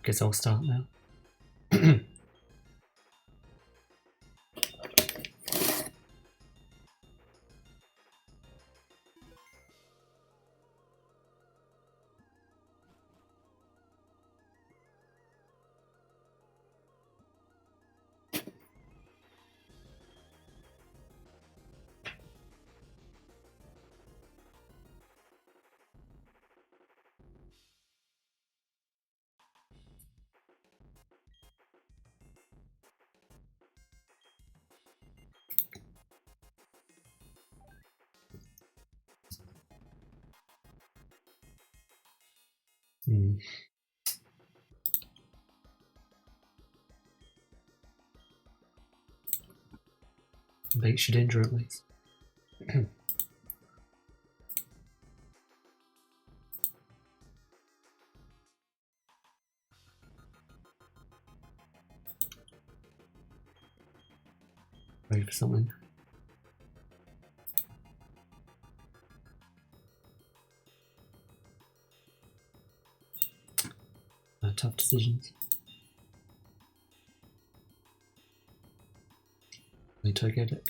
guess I'll start now. Bait should injure at least. Ready for something. Tough decisions. They took it.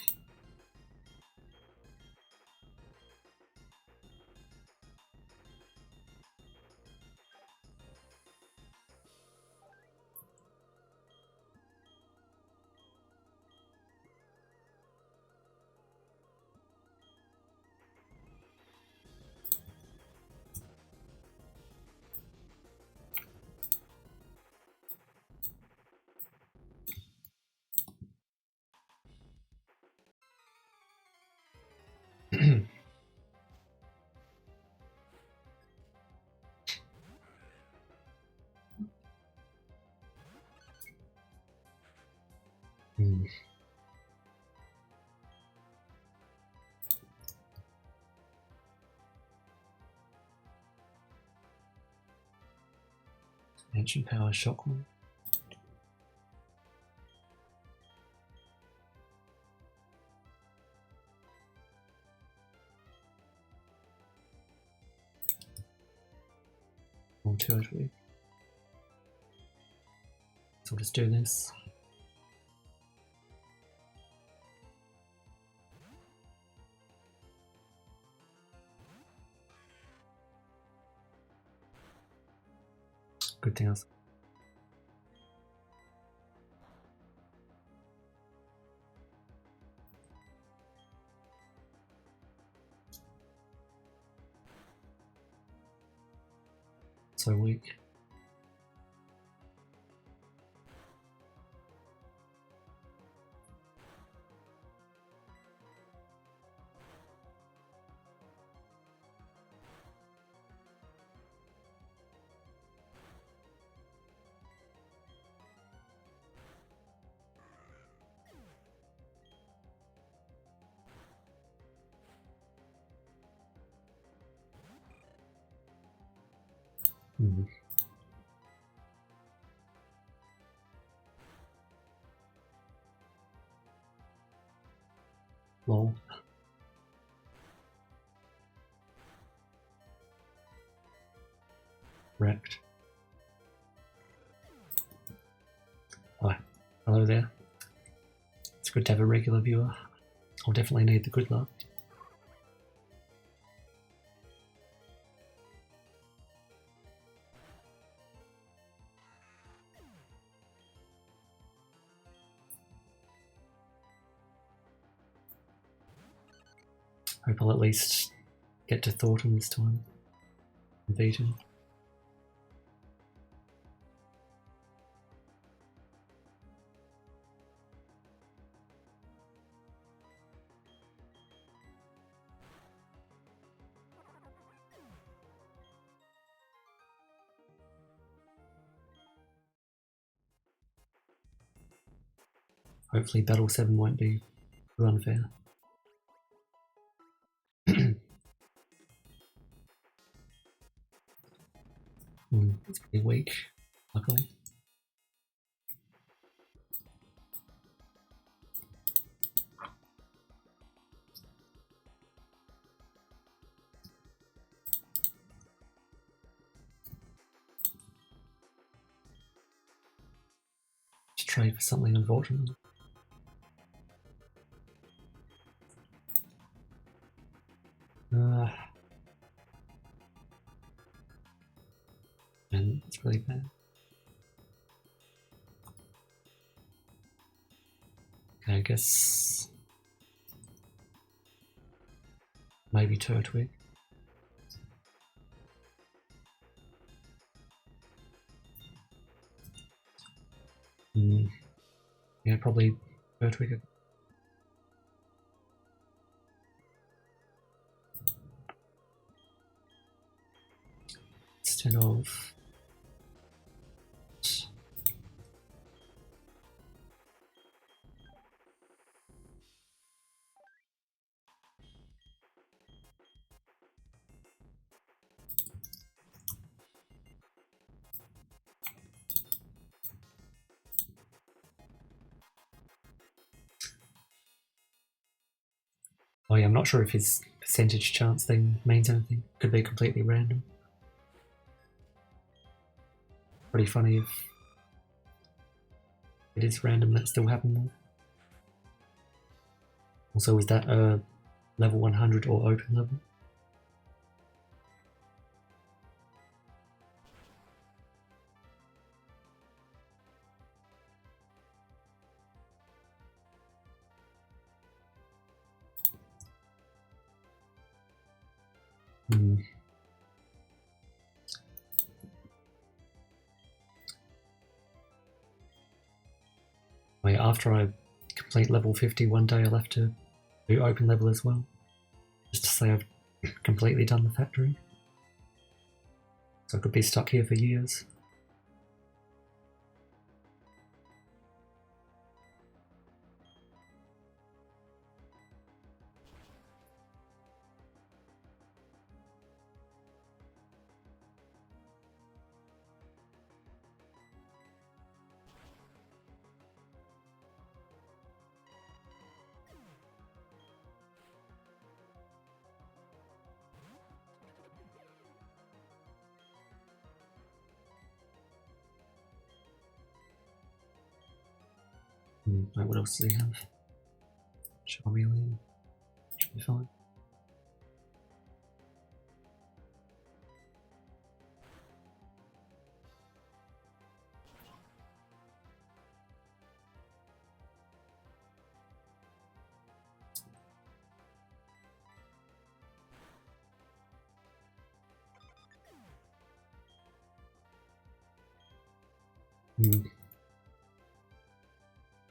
Ancient power shockwave. More territory. So we'll just do this. Good thing else. So weak. Lol. Wrecked. Hi. Hello there. It's good to have a regular viewer. I'll definitely need the good luck. Hope I'll at least get to Thornton this time and beat him. Hopefully Battle 7 won't be too unfair. It's pretty weak, luckily. trade for something, unfortunately. And it's really bad. Okay, I guess maybe Turtwig. Yeah, probably Turtwig. Instead of oh yeah, I'm not sure if his percentage chance thing means anything. Could be completely random. Pretty funny if it is random that still happened though. Also, is that a level 100 or open level? Wait, after I complete level 50 one day, I'll have to do open level as well. Just to say I've completely done the factory. So I could be stuck here for years. Right, what else does he have? Charmeleon. Should be fine.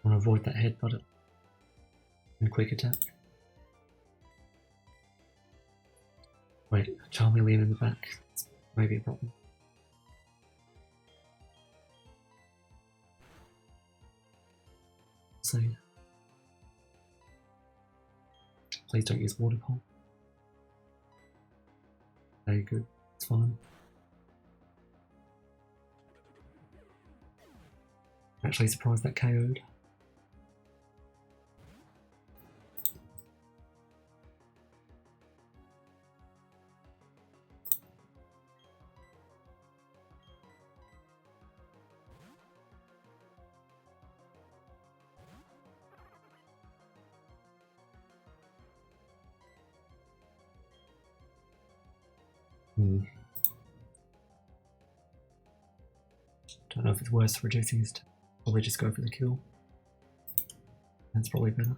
I want to avoid that headbutt and quick attack. Wait, Charmeleon in the back. It's maybe a problem. So, please don't use water pole. Very good, it's fine. Actually surprised that KO'd. Don't know if it's worth reducing his. Probably just go for the kill. That's probably better.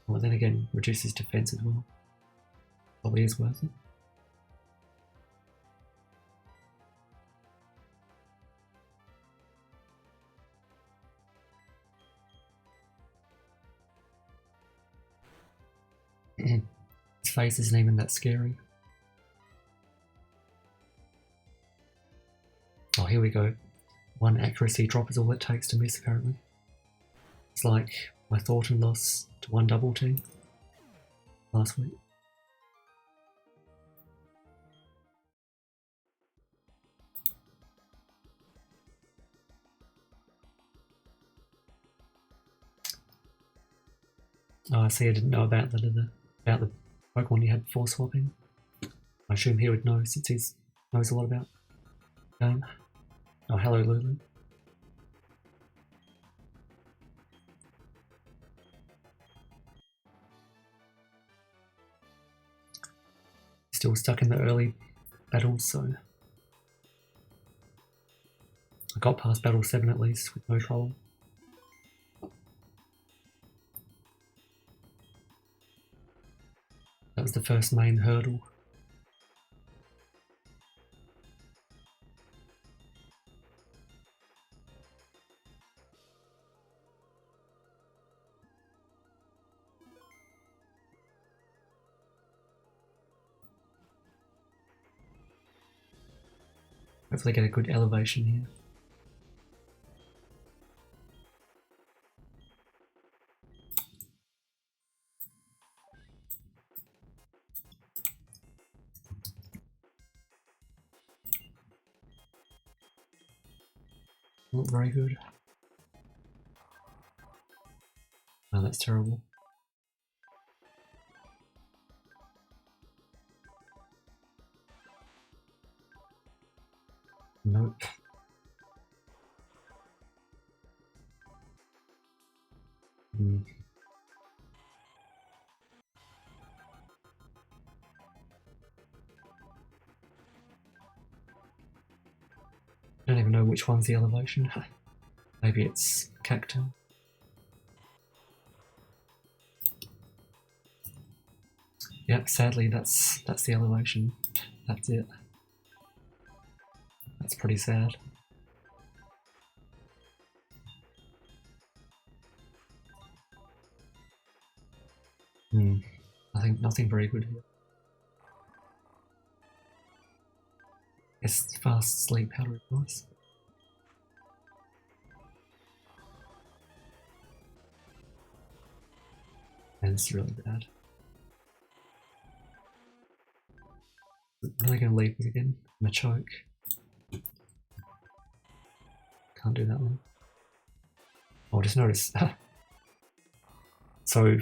Well, then again, reduces defense as well. Probably is worth it. His face isn't even that scary. Oh, here we go. One accuracy drop is all it takes to miss, apparently. It's like my Thornton loss to one double team last week. Oh, I see. I didn't know about the Pokemon you had before swapping. I assume he would know since he knows a lot about the game. Oh, hello, Lulu. Still stuck in the early battles, so I got past battle 7 at least with no trouble. That was the first main hurdle. Hopefully get a good elevation here. Not very good. Oh, that's terrible. Nope. I don't even know which one's the elevation. Maybe it's cacti. Yep, sadly that's the elevation. That's it. That's pretty sad. Nothing very good here. It's fast sleep powder, of course. And it's really bad. What am I going to leave with again? Machoke. Can't do that one. Oh, just notice. So,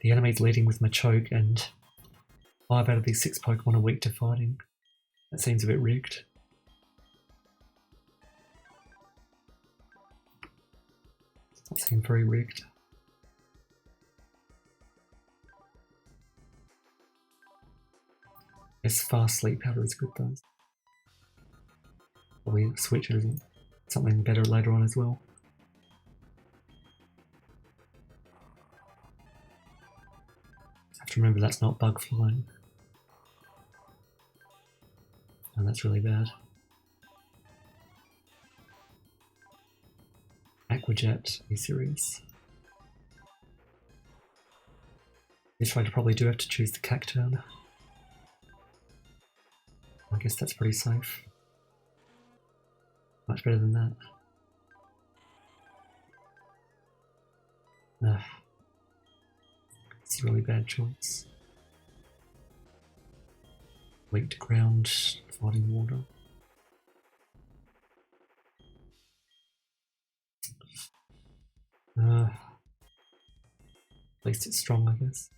the enemy's leading with Machoke, and 5 out of these 6 Pokemon are weak to fighting. That seems a bit rigged. That seems very rigged. This fast sleep powder is good though. Probably switch it to something better later on as well. Have to remember that's not bug flying. And that's really bad. Aquajet, are you serious? This way I probably do have to choose the Cacturn. I guess that's pretty safe. Much better than that. It's a really bad choice. Weak to ground, fighting water. At least it's strong, I guess.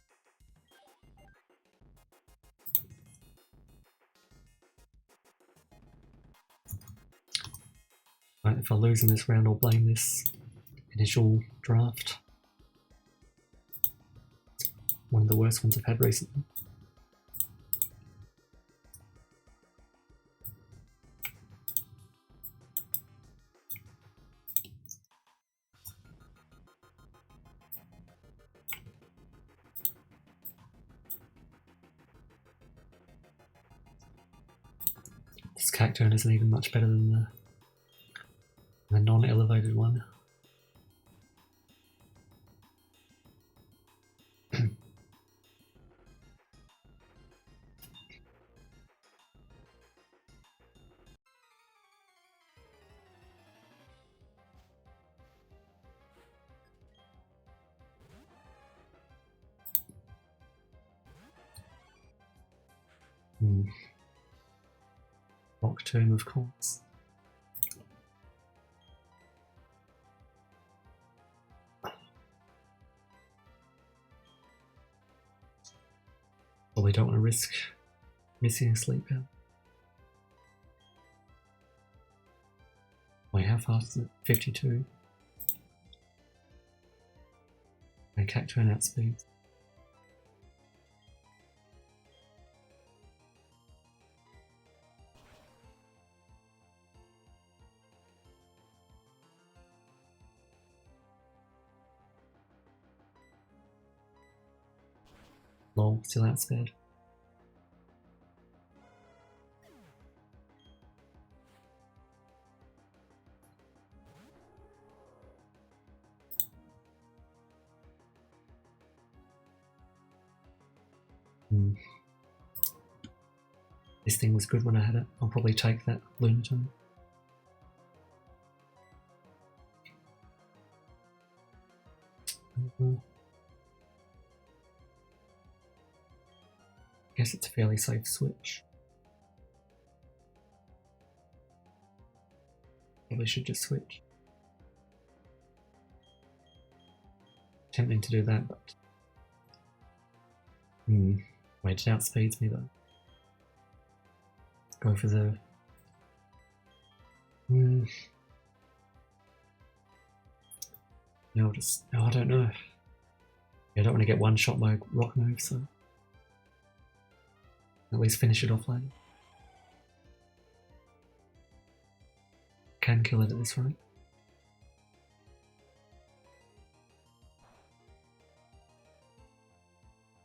Right, if I lose in this round, I'll blame this initial draft. One of the worst ones I've had recently. This Cacturn isn't even much better than the non-elevated one. Nocturne, of course. Probably don't want to risk missing a sleep out. Wait, how fast is it? 52. Okay, Cacturn outspeeds. Lol, still outspared. This thing was good when I had it. I'll probably take that Lunaton. Guess it's a fairly safe switch. Probably should just switch. Tempting to do that, but wait, it outspeeds me though. Go for the no, just I don't know. Yeah, I don't want to get one shot by rock move, so at least finish it off later. Can kill it at this rate.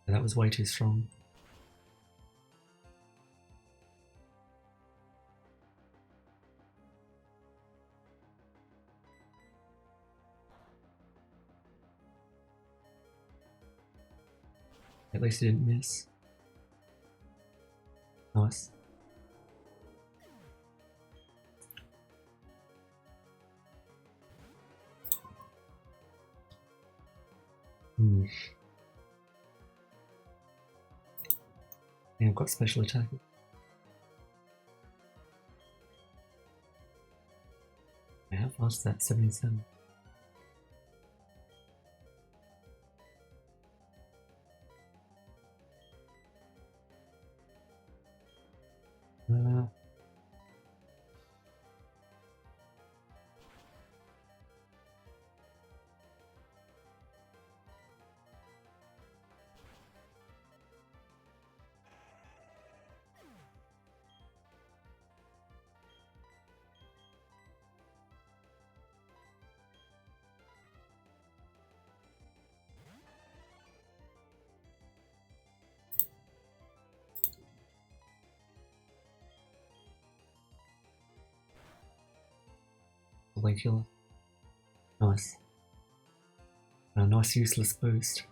Yeah, that was way too strong. At least it didn't miss. Nice. Yeah, I've got special attack. Yeah, how fast is that? 77. Killer. Nice. A nice useless boost.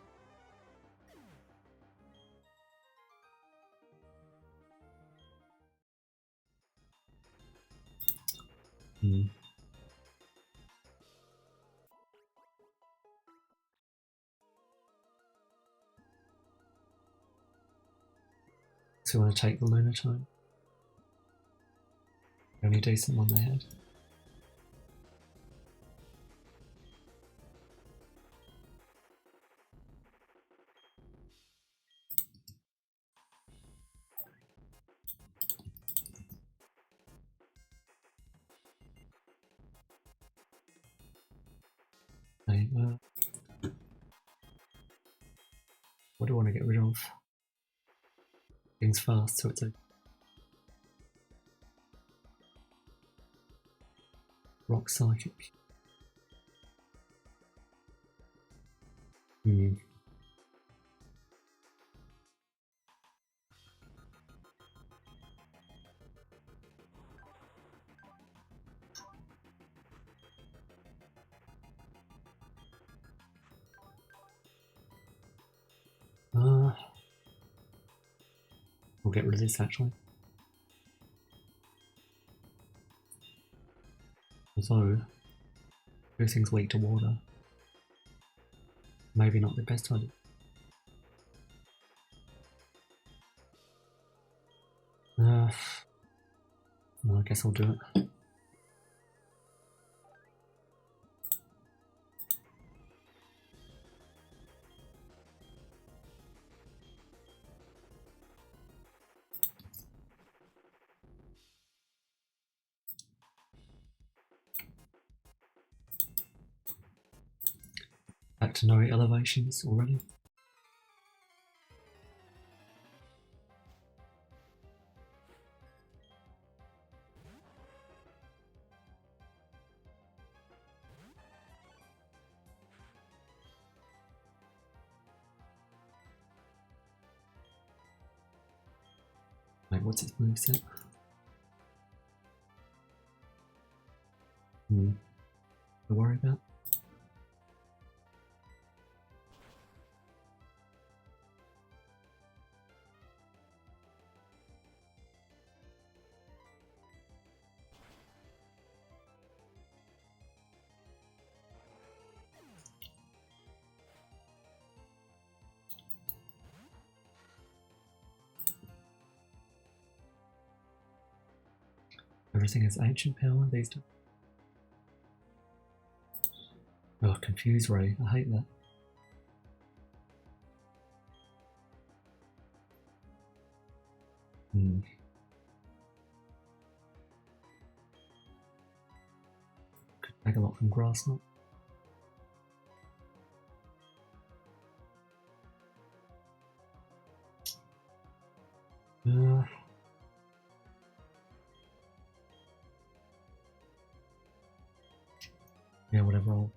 So we want to take the Lunaton. The only decent one they had. What do I want to get rid of? Things fast, so it's a rock psychic. We'll get rid of this actually. Although, everything's weak to water. Maybe not the best idea. No, I guess I'll do it. Back to no elevations already. Wait, what's its moveset? To worry about? Everything has ancient power these days. Oh, confuse ray. I hate that. Could take a lot from grass knot. Yeah, whatever.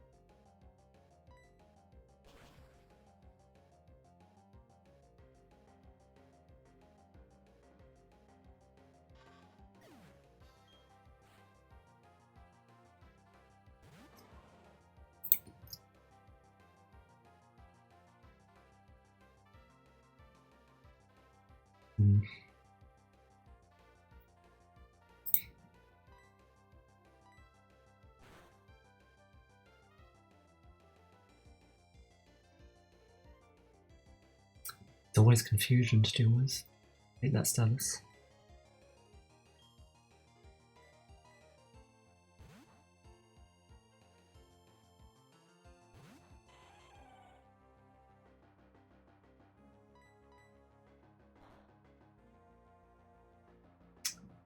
It's always confusion to deal with. I hate that status.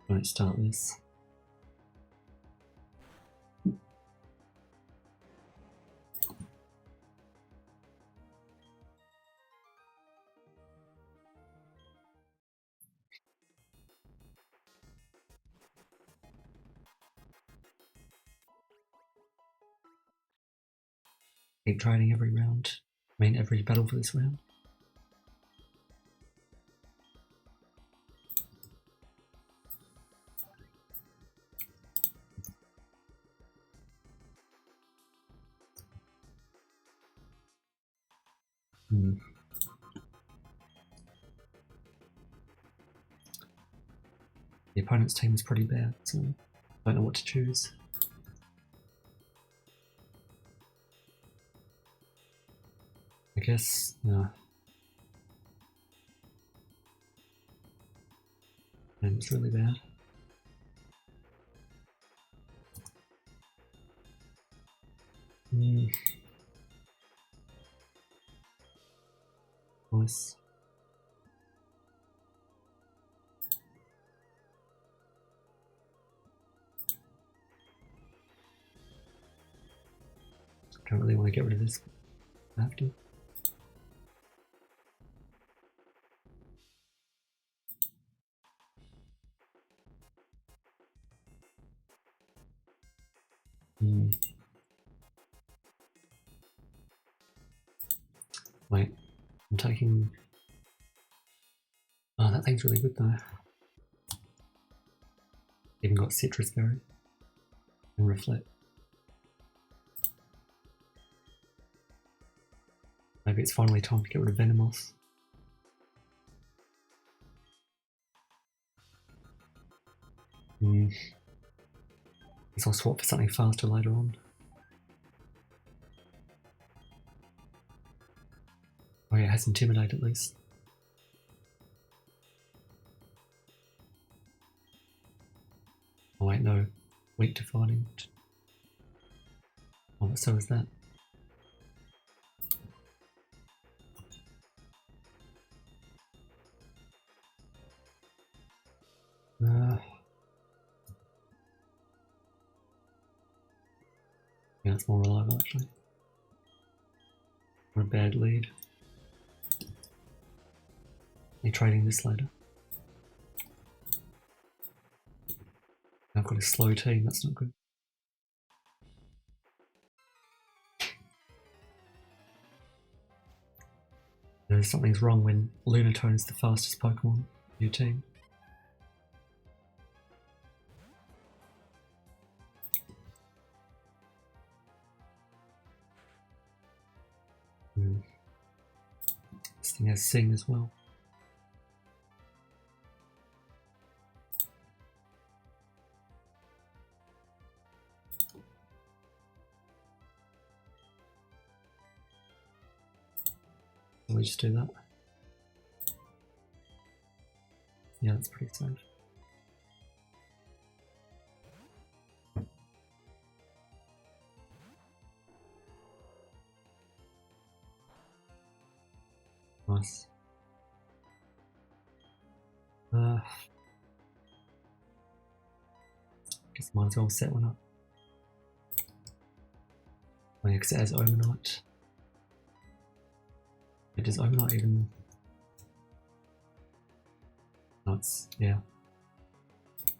Let's start this. Keep trading every round. I mean, every battle for this round. The opponent's team is pretty bad, so I don't know what to choose. I guess, no. And it's really bad. Nice. Don't really want to get rid of this. I have to. Wait, I'm taking... Oh, that thing's really good though. Even got citrus berry and reflect. Maybe it's finally time to get rid of Venomous. Guess I'll swap for something faster later on. Oh yeah, it has Intimidate at least. Oh wait, no. Weak to fighting. Oh, so is that. Yeah, it's more reliable actually. What a bad lead. You're trading this later. I've got a slow team, that's not good. Something's wrong when Lunatone is the fastest Pokemon in your team. thing has sing as well. We just do that. Yeah, that's pretty safe. Nice. Guess might as well set one up. Oh yeah, because it has overnight. Does overnight even... No, it's... yeah. I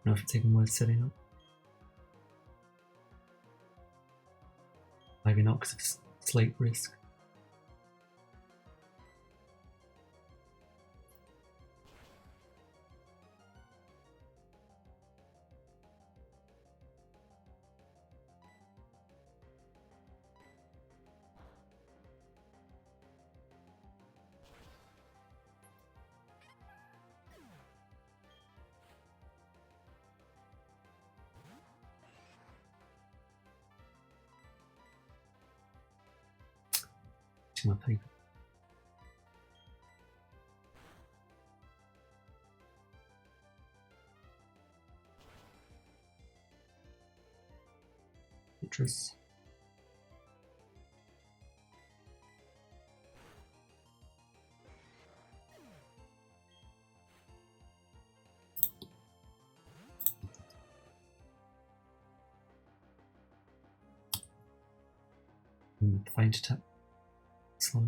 don't know if it's even worth setting up. Maybe not because of sleep risk. My paper. Citrus. Faint attack. Slow.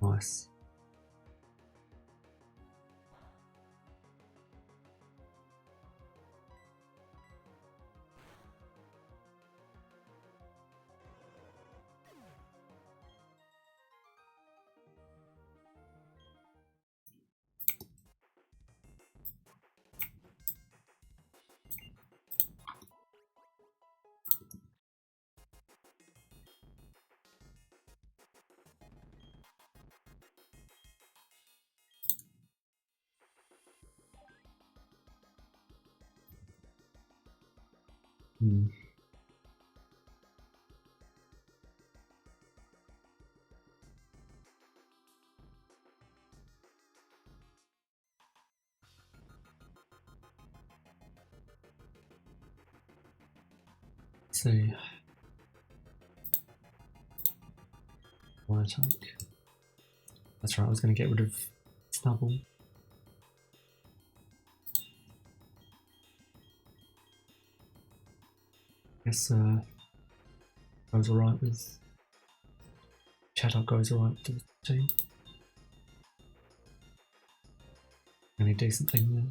Nice. Let's see. One attack. That's right, I was going to get rid of Snubble. Guess goes alright with Chatter, goes alright with the team. Any decent thing there?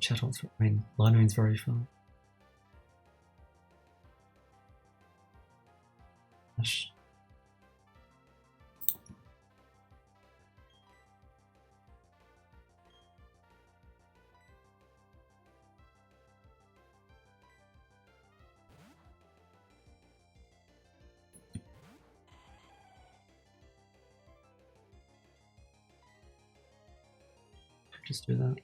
Chatter's, I mean, Linone's very fun. Gosh. Just do that.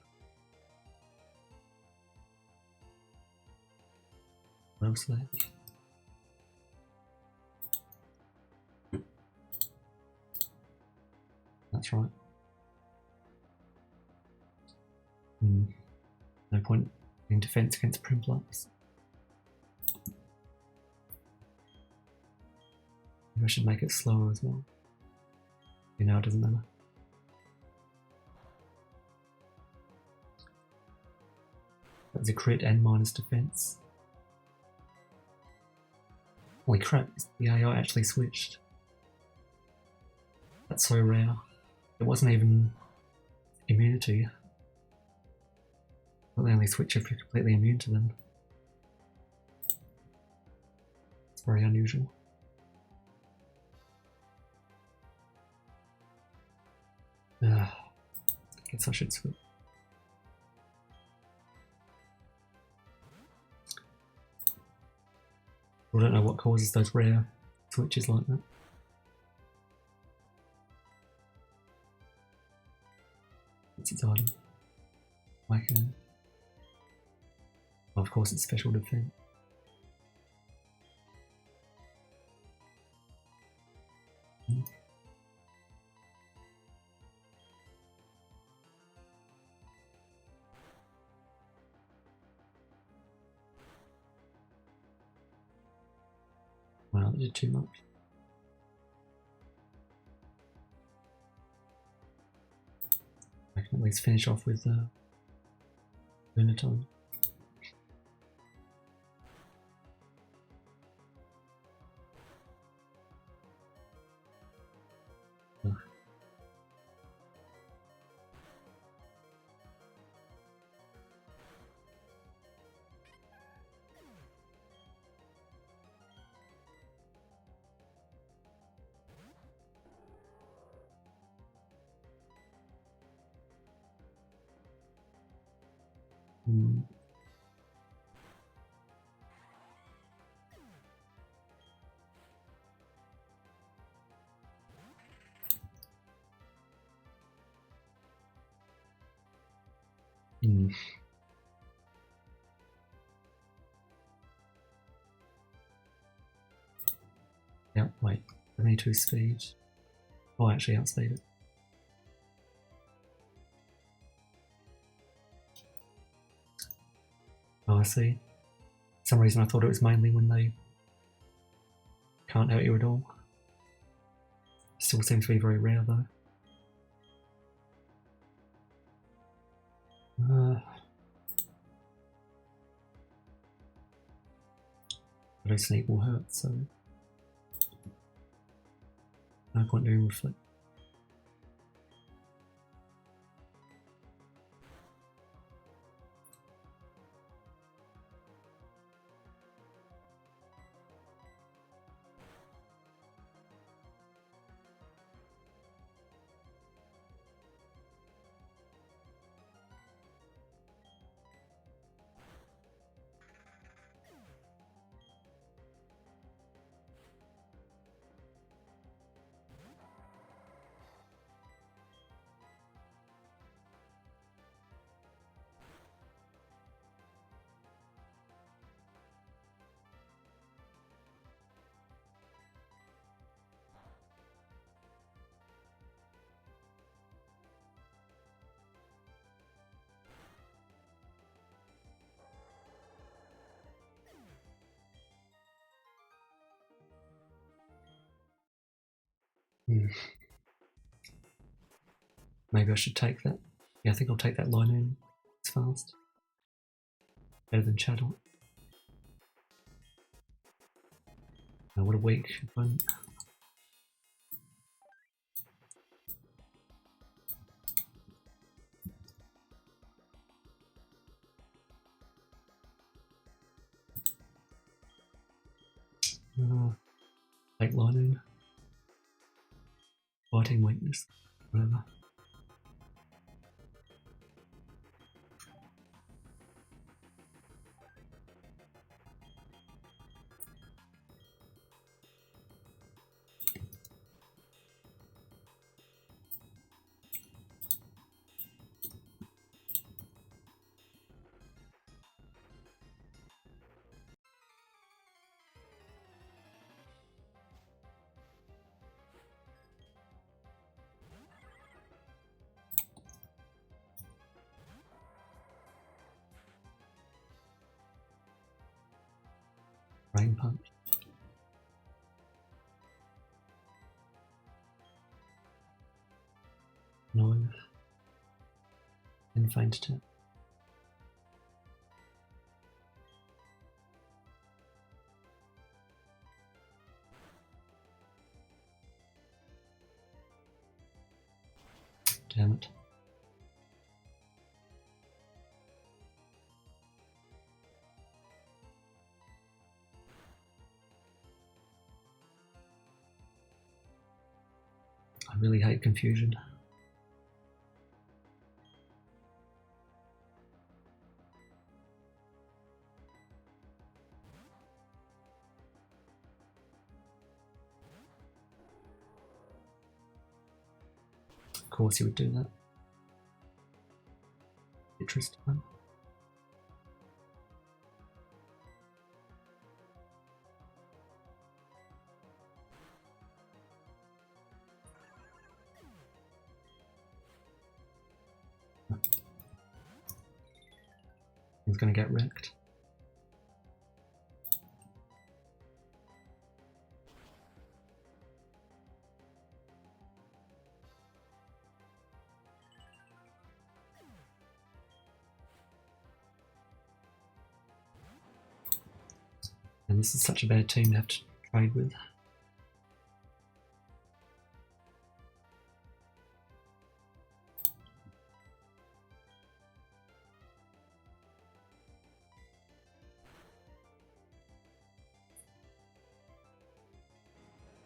What else there? That's right. No point in defense against Primplux. Maybe I should make it slower as well. You know, it doesn't matter. That's a crit and minus defense. Holy crap, the AI actually switched. That's so rare. It wasn't even immunity. But they only switch if you're completely immune to them. It's very unusual. I guess I should switch. I don't know what causes those rare switches like that. What's its item? Okay. Well, of course it's special defense. Wow, that did too much. I can at least finish off with Lunaton. Yeah, wait, 72 speed. Oh, I actually outspeed it. Oh, I see. For some reason I thought it was mainly when they can't hurt you at all. Still seems to be very rare though. But a sneak will hurt, so no point doing reflect. Maybe I should take that. Yeah, I think I'll take that line in. It's fast. Better than Shadow. Oh, what a weak opponent. Take line in. Fighting weakness. Whatever. Rain punch. No. And feint attack. Damn it. I really hate confusion. Of course you would do that. Interesting. He's going to get wrecked. And this is such a bad team to have to trade with.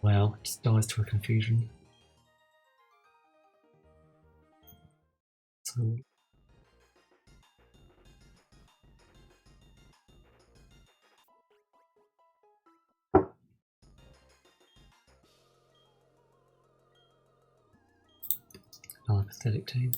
Wow, it just dies to a confusion. So another pathetic team.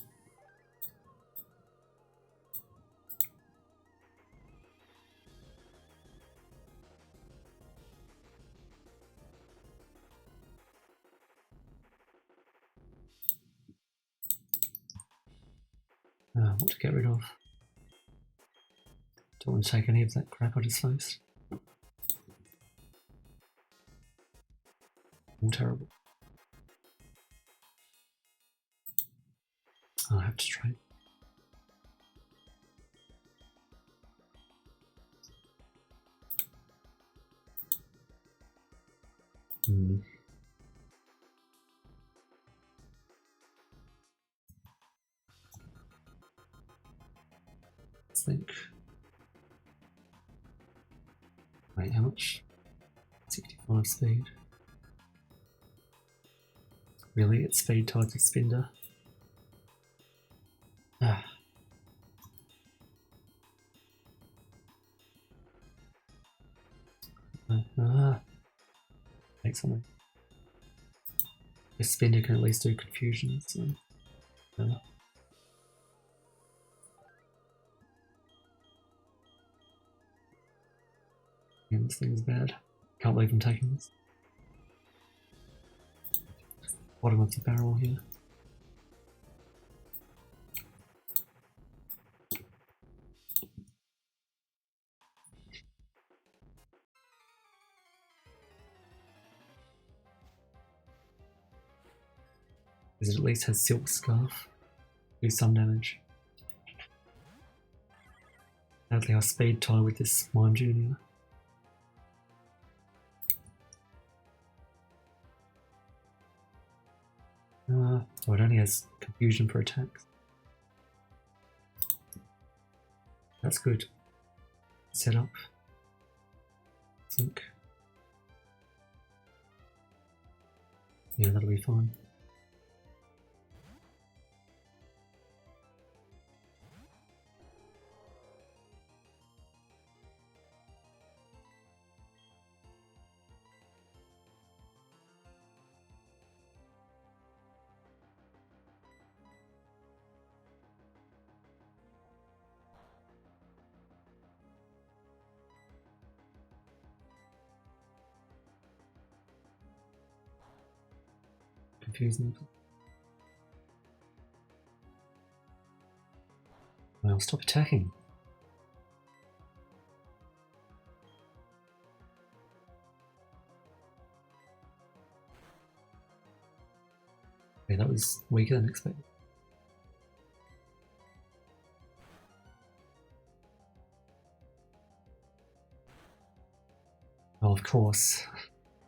What to get rid of? Don't want to take any of that crap I just faced. All terrible. I have to trade. Let's think. Wait, how much? 65 speed. Really? It's speed tied to Spinder? Ah. Take something. This Spinder can at least do confusion, so. Yeah, this thing's bad. Can't believe I'm taking this. Bottom of the barrel here. Because it at least has Silk Scarf. Do some damage. Sadly, I speed tie with this Mime Junior. Oh, it only has confusion for attacks. That's good. Set up. I think. Yeah, that'll be fine. Confusing. Well, stop attacking. Okay, that was weaker than expected. Well, of course.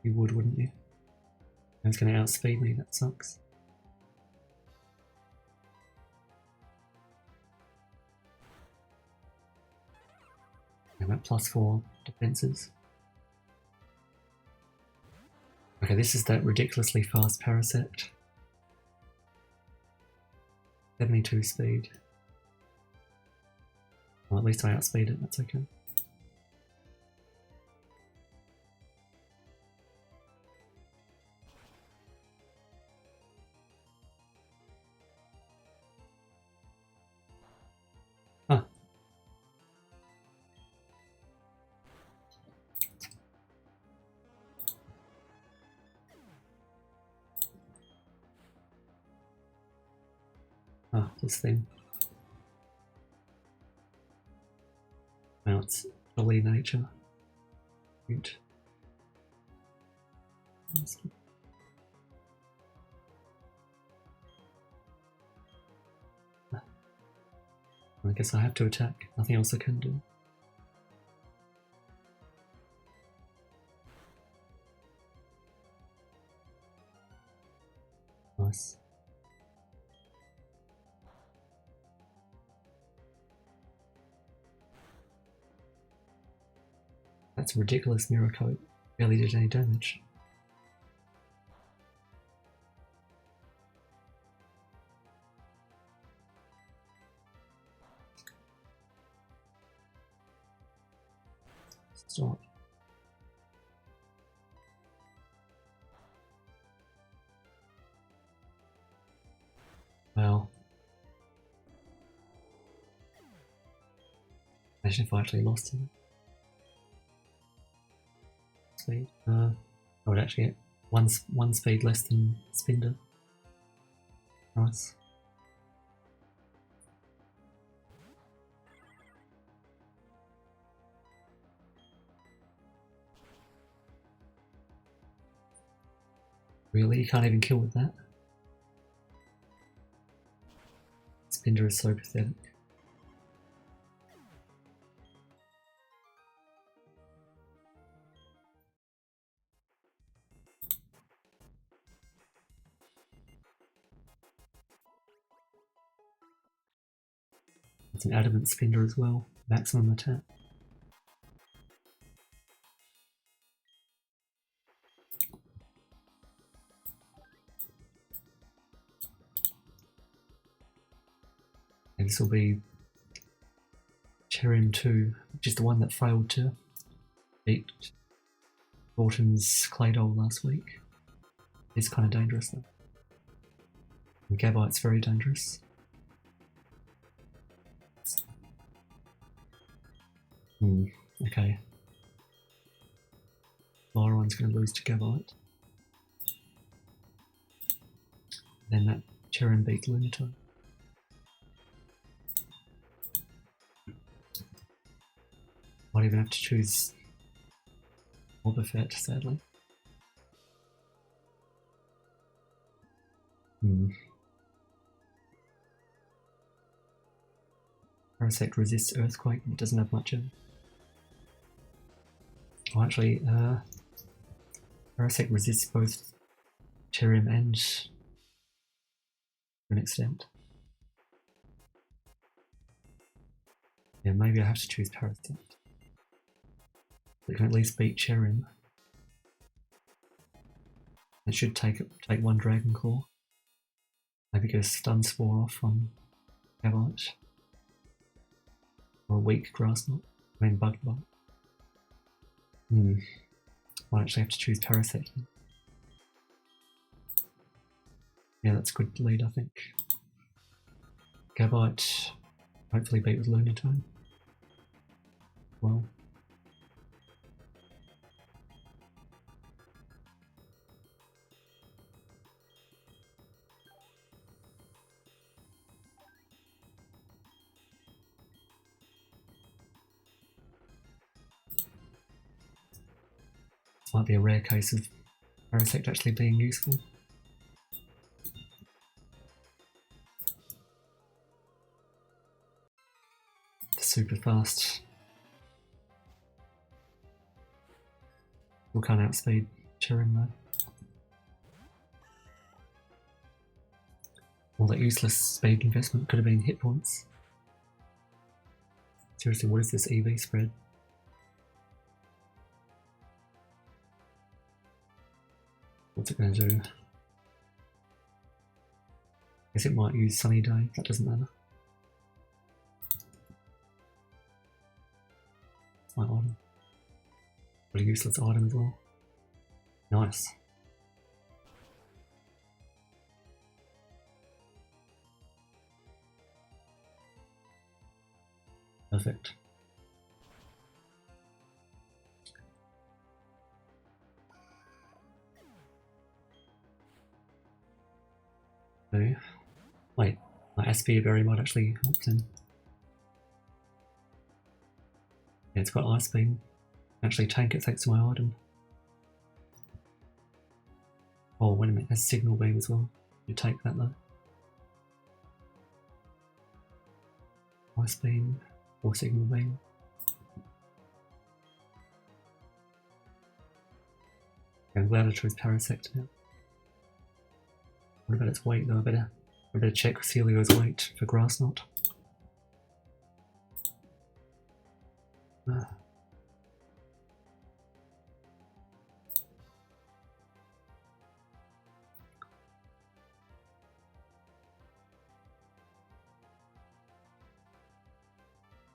You would, wouldn't you? It's going to outspeed me, that sucks. I'm at +4 defenses. Okay, this is that ridiculously fast Parasect. 72 speed. Well, at least I outspeed it, that's okay. Huh. Ah, this thing. Well, it's jolly nature. Cute. I guess I have to attack. Nothing else I can do. Nice. That's a ridiculous mirror coat. Barely did any damage. Stop. Well. Imagine if I actually lost him. Speed. I would actually get one speed less than Spinder. Nice. Really? You can't even kill with that? Spinder is so pathetic. It's an adamant Spinder as well. Maximum attack. And this will be Cherrim 2, which is the one that failed to beat Thornton's Claydol last week. It's kind of dangerous though. And Gabite's very dangerous. Okay. Lauron's going to lose to Gabite. Then that Cherrim beats Lunatone. Might even have to choose Wobbuffet, sadly. Parasect resists Earthquake, it doesn't have much of it. Oh, actually, Parasect resists both Cherrim and to an extent. Yeah, maybe I have to choose Parasect. It can at least beat Cherrim. It should take one Dragon Claw. Maybe get a Stun Spore off on Gabite. Or a weak Grass Knot. I mean Bug Bite. Might actually have to choose Parasect. Yeah, that's a good lead, I think. Gabite, hopefully beat with Lunatone. Well. This might be a rare case of Parasect actually being useful. Super fast. Still can't outspeed Cherrim though. All that useless speed investment could have been hit points. Seriously, what is this EV spread? What's it going to do? Guess it might use Sunny Day, that doesn't matter. It's my item. What a useless item as well. Nice. Perfect. Okay. Wait, my Aspia Berry might actually help him. Yeah, it's got Ice Beam. Actually tank it thanks to my item. Oh, wait a minute, it has Signal Beam as well. You take that though. Ice Beam or Signal Beam. Okay, I'm glad I chose Parasect now. What about its weight though? I better check Celio's weight for Grass Knot.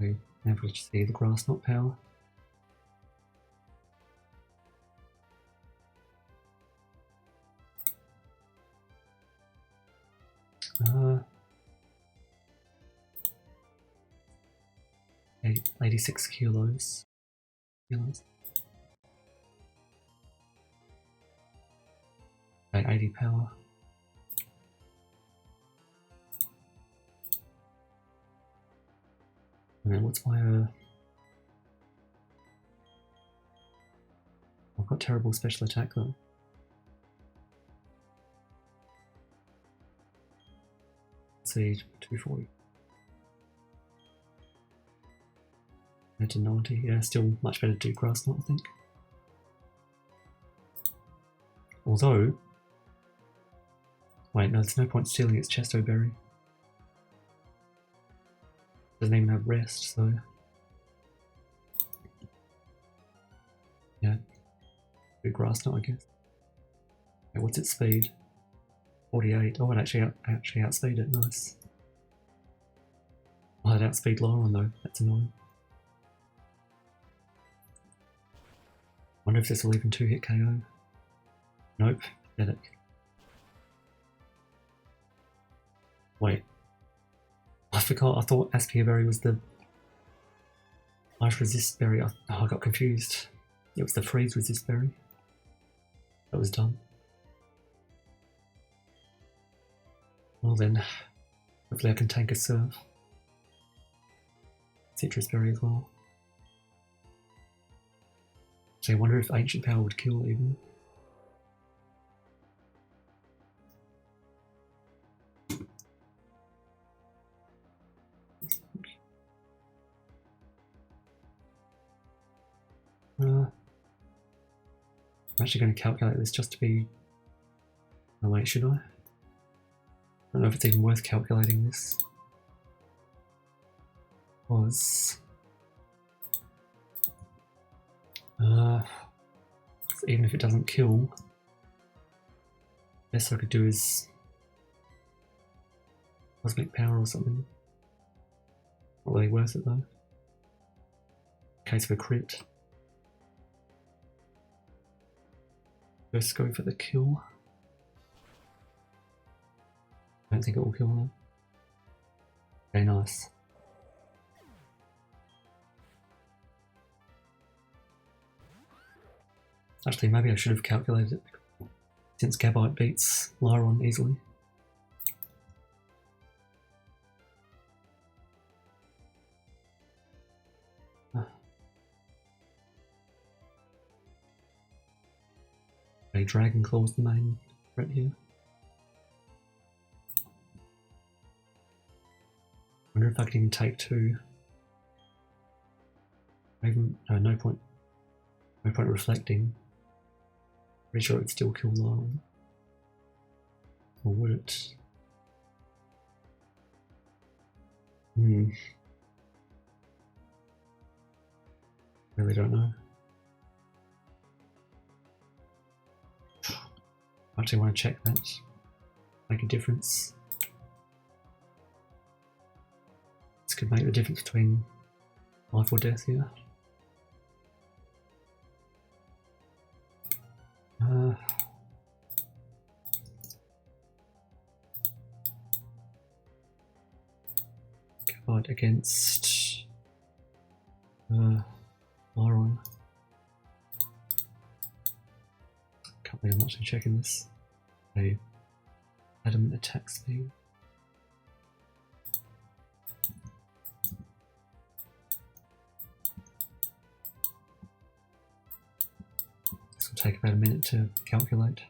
Okay, now we'll see the Grass Knot power. Uh, 86 kilos. Okay, 80 power. And then what's my I've got terrible special attack though. Let's see, 240. Head to 90, yeah, still much better to do Grass Knot, I think. Although, wait, no, there's no point stealing its Chesto Berry. Doesn't even have rest, so yeah, do Grass Knot, I guess. Okay, what's its speed? 48. Oh, it actually outspeed it. Nice. Oh, it outspeed Lauren though. That's annoying. Wonder if this will even 2-hit KO. Nope. Pathetic. Wait. I forgot. I thought Aspia Berry was the Ice Resist Berry. I got confused. It was the Freeze Resist Berry. That was done. Well then, hopefully I can tank a serve. Citrus Berry as well. So I wonder if Ancient Power would kill even. I'm actually going to calculate this just to be... Oh wait, should I? I don't know if it's even worth calculating this. Because... even if it doesn't kill, best I could do is Cosmic Power or something. Not really worth it though. In case of a crit. Let's go for the kill. I don't think it will kill though. Okay, nice. Actually, maybe I should have calculated it, since Gabite beats Lyron easily. Okay, Dragon Claw's the main threat here. I wonder if I can even take 2. Even, no point reflecting. Pretty sure it'd still kill Lyron. Or would it? Really don't know. I actually want to check that. Make a difference. This could make the difference between life or death here. Fight against Lyron. Can't believe I'm actually checking this. Okay. Adamant attack speed. This will take about a minute to calculate.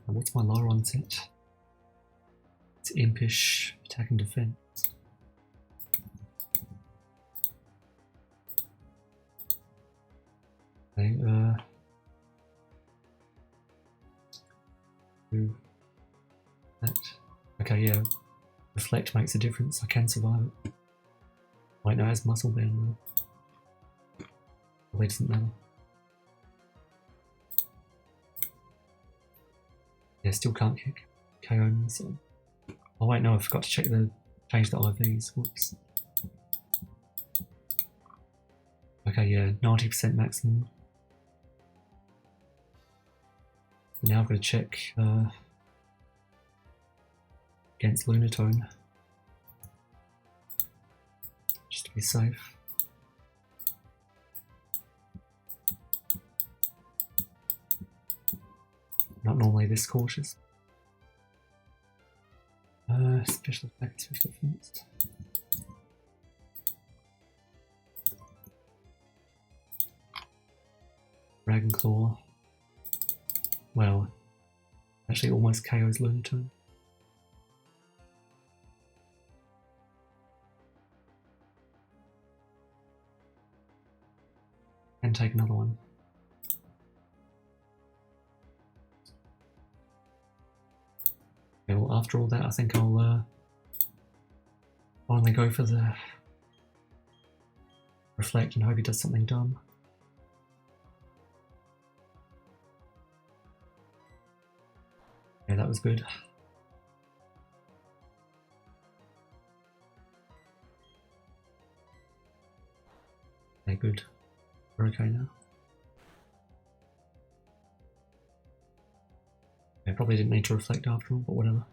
What's my Lyron set? It's impish, attack and defense. Okay, do that. Okay, yeah. Reflect makes a difference. I can survive it. Wait, no, it has muscle band though. Probably doesn't matter. Yeah, still can't kick. KO me, so. Oh wait, no, I forgot to change the IVs. Whoops. Okay, yeah, 90% maximum. Now I've got to check against Lunatone, just to be safe. Not normally this cautious. Special attack, special defense. Dragon Claw. Well, actually almost KO's Lunatone. And take another one. Okay, well, after all that, I think I'll finally go for the reflect and hope he does something dumb. Yeah, that was good. Okay, good. We're okay now. I probably didn't need to reflect after all, but whatever.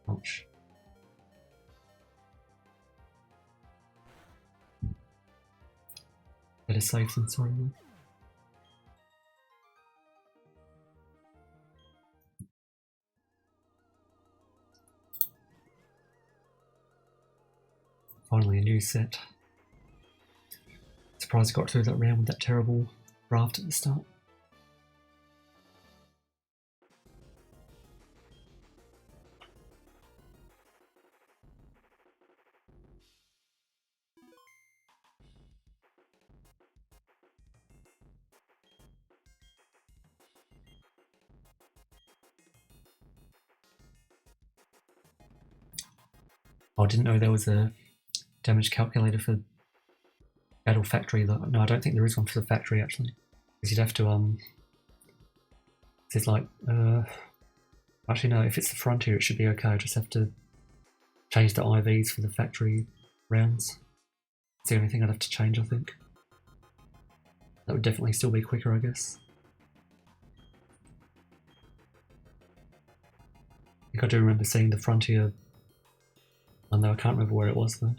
Ouch. Better safe than sorry then. Finally a new set. Surprised I got through that round with that terrible draft at the start. Oh, I didn't know there was a damage calculator for Battle Factory. No, I don't think there is one for the factory actually. Because you'd have to it's like actually no, if it's the Frontier it should be okay. I just have to change the IVs for the factory rounds. It's the only thing I'd have to change, I think. That would definitely still be quicker, I guess. I think I do remember seeing the Frontier one though, I can't remember where it was though.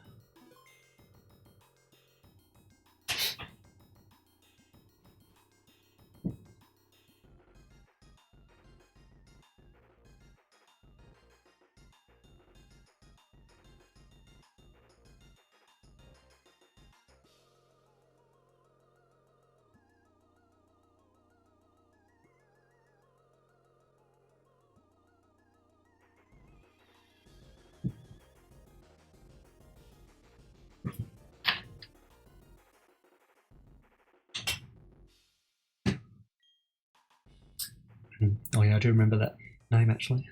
Oh yeah, I do remember that name actually.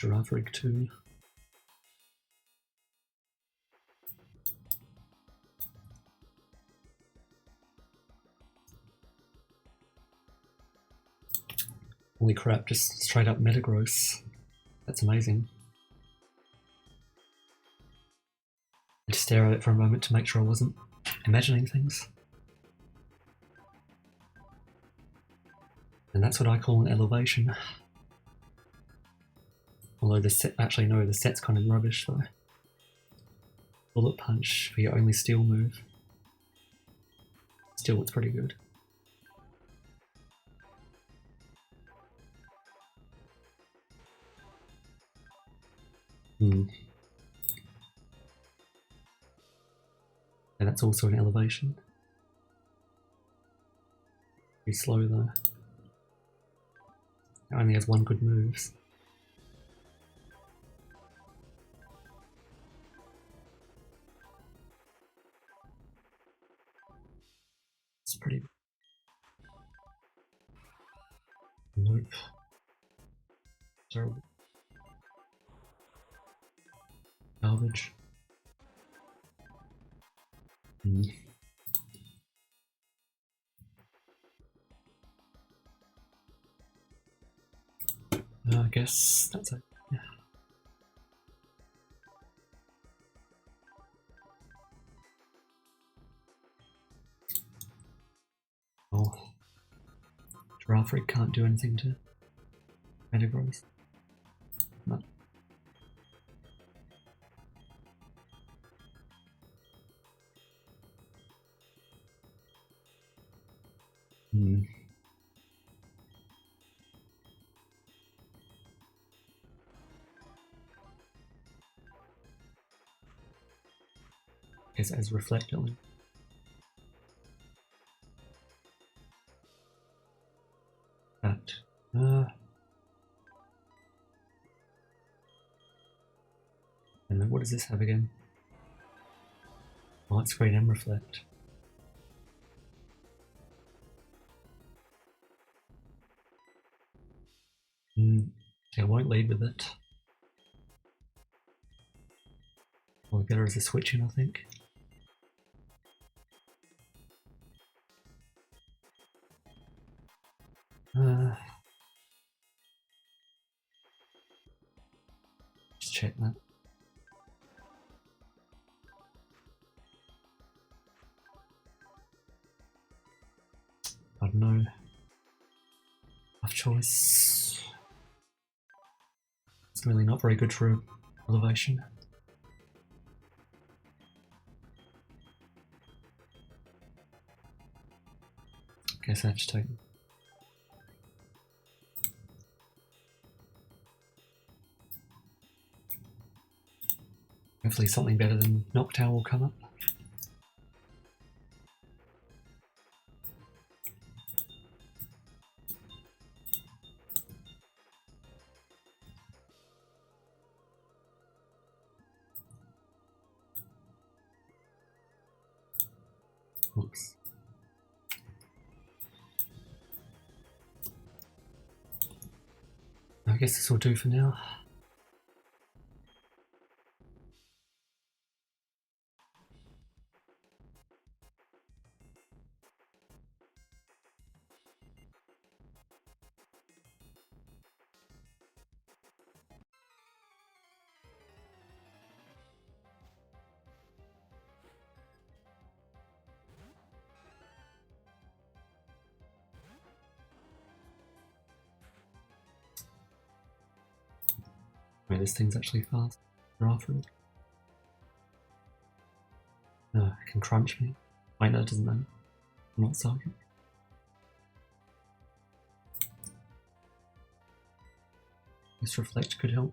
Giraffe Rig 2. Holy crap, just straight up metagross. That's amazing. I just stare at it for a moment to make sure I wasn't imagining things. And that's what I call an elevation. Although the set, actually no, the set's kind of rubbish though. Bullet punch for your only steel move. Still, it's pretty good. And that's also an elevation. Pretty slow though. It only has one good move. It's pretty... Nope. Terrible. Garbage. I guess that's it. Yeah. Oh. Giraffe Rig can't do anything to metagross. No. Guess as reflect only. That. And then what does this have again? Light screen and reflect. I won't lead with it. I'll get her as a switching, I think. Just check that. I don't know. Tough choice. It's really not very good for elevation. Guess I have to take them. Hopefully something better than Noctowl will come up. Oops. I guess this will do for now. Wait, this thing's actually fast. Giraffe Rig. No, it can crunch me. Wait, no, it doesn't matter. I'm not psychic. This reflect could help.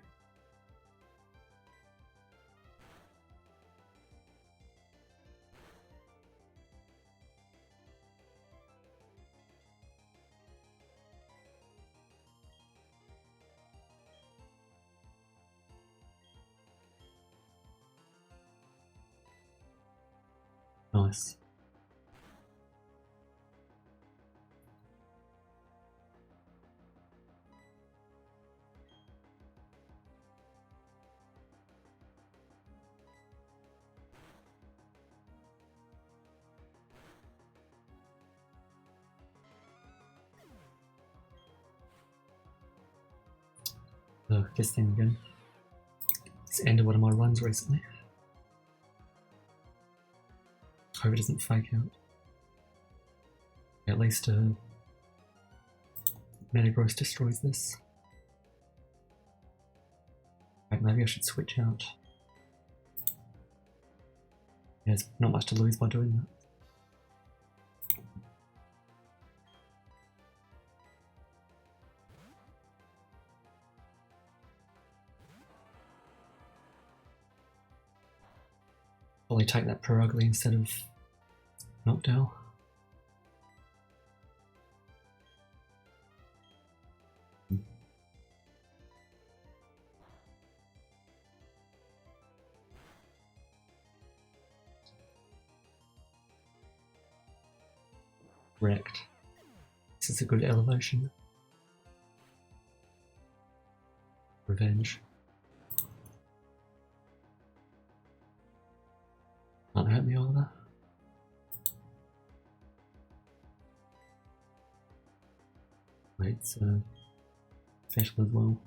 Nice. This thing again. It's ended one of my runs recently. Hope it doesn't fake out. At least Metagross destroys this. Right, maybe I should switch out. Yeah, there's not much to lose by doing that. Probably take that Perugly instead of Noctowl. Wrecked. This is a good elevation. Revenge. Can't hurt me either. Wait, it's special as well.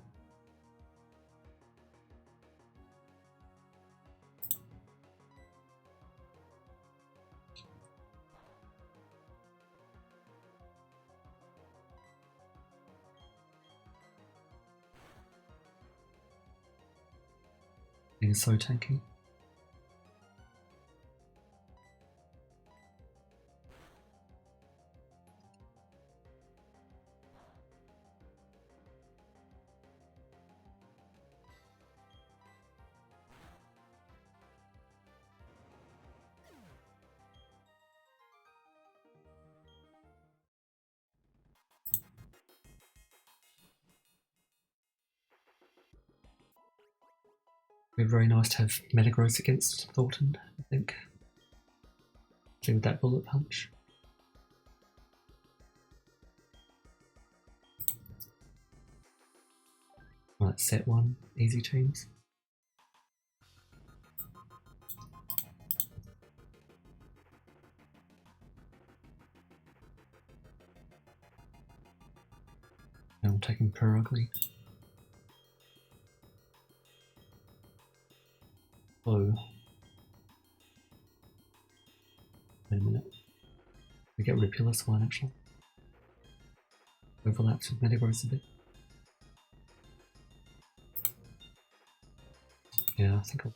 It is so tanky. It'd be very nice to have Metagross against Thornton, I think. With that bullet punch. Right, set one, easy teams. Now I'm taking Perugly. Oh. Wait a minute. We get Ripulus one actually. Overlaps with Metagross a bit. Yeah, I think I'll...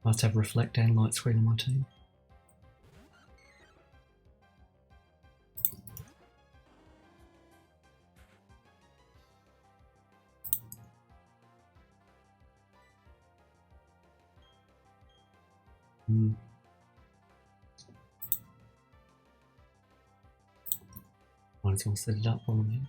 Must have Reflect and Light Screen on my team. Might as well set it up while I'm here.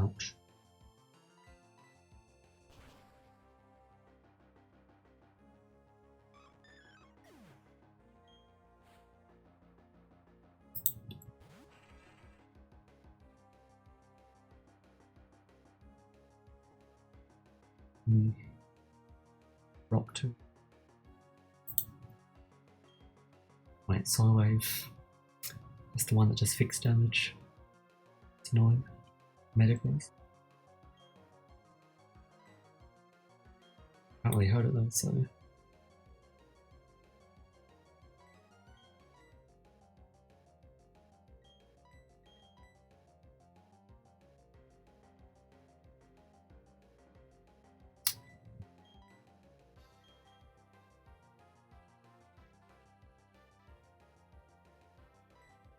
Ouch. Rock 2. Wait, Psywave. That's the one that does fixed damage. It's annoying. Metagross. Can't really hurt it though, so.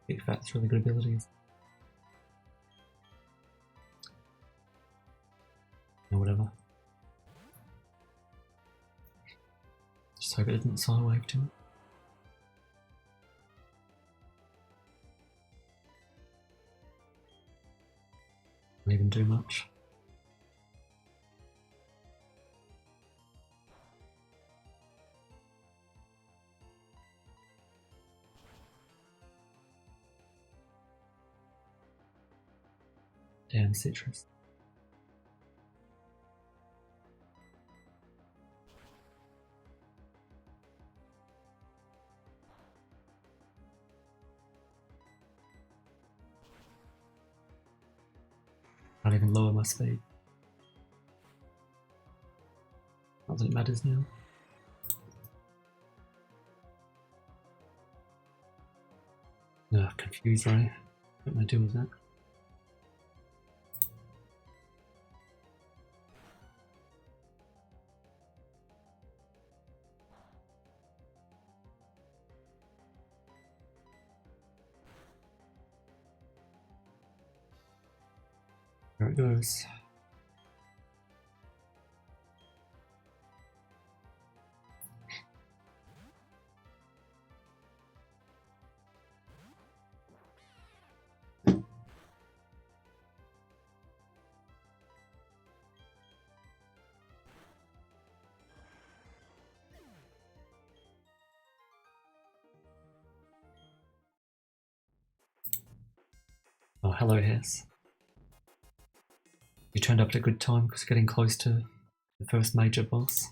Big Fat's really good abilities. Or whatever. Just hope it didn't sidewave to it. Don't even do much. Damn citrus. Can't even lower my speed. Not that it matters now. No, confused Ray. What am I do with that? There it goes. Oh, hello, Hess. You turned up at a good time because getting close to the first major boss.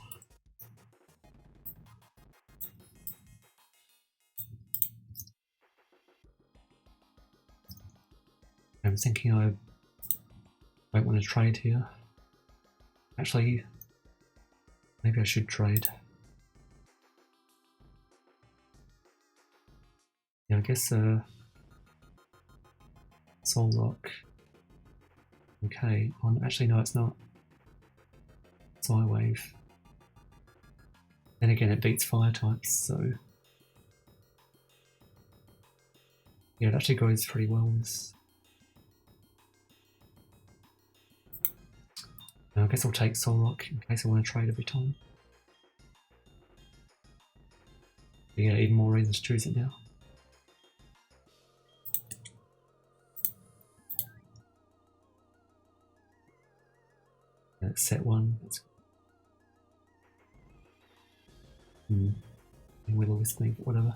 I'm thinking I don't want to trade here. Actually, maybe I should trade. Yeah, I guess Soul Rock. Okay, actually no, it's not. Psywave. Then again, it beats fire types, so yeah, it actually goes pretty well with this. Now, I guess I'll take Soul Rock in case I want to trade every time. But yeah, even more reasons to choose it now. Yeah, set one. That's Will with me, but whatever.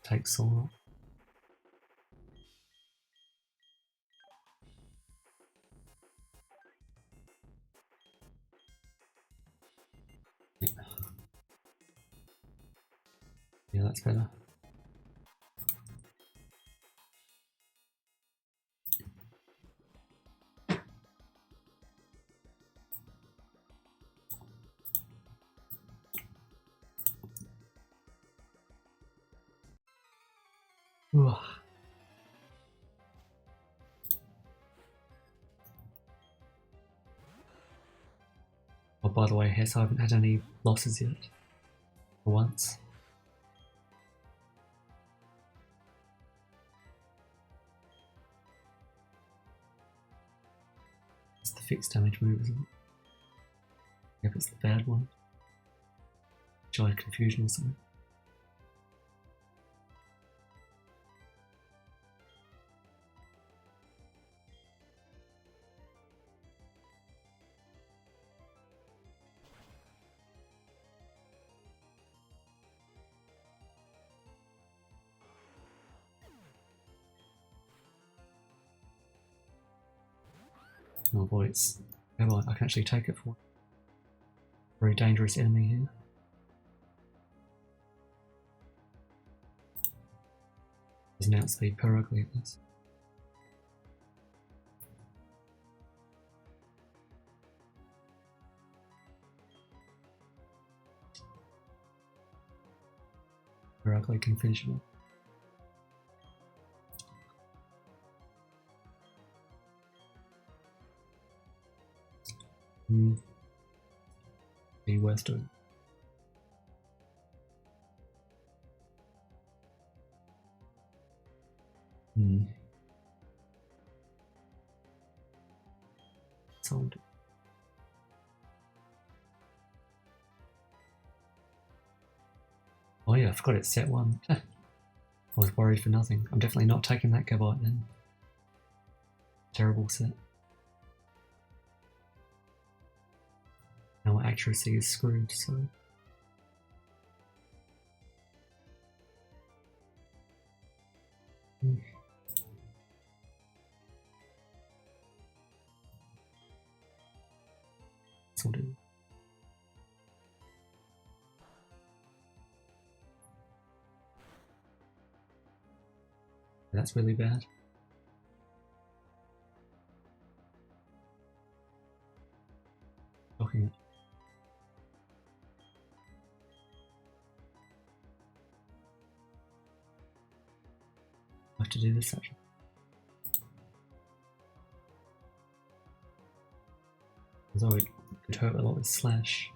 Take Soul Rock. Yeah, that's better. Ugh. Oh, by the way, Hess, I haven't had any losses yet. For once. It's the fixed damage move, isn't it? Yep, it's the bad one. Giant confusion or something. Oh boy, it's... I can actually take it for a very dangerous enemy here. There's an outspeed per ugly at this. Per ugly can finish it off. Be worth doing. Hmm. Sold. Oh yeah, I forgot it's set 1. I was worried for nothing. I'm definitely not taking that Gabite then. Terrible set. Now my accuracy is screwed, so... Sort of. That's really bad. Blocking it. I have to do this actually. Although it could hurt a lot with slash.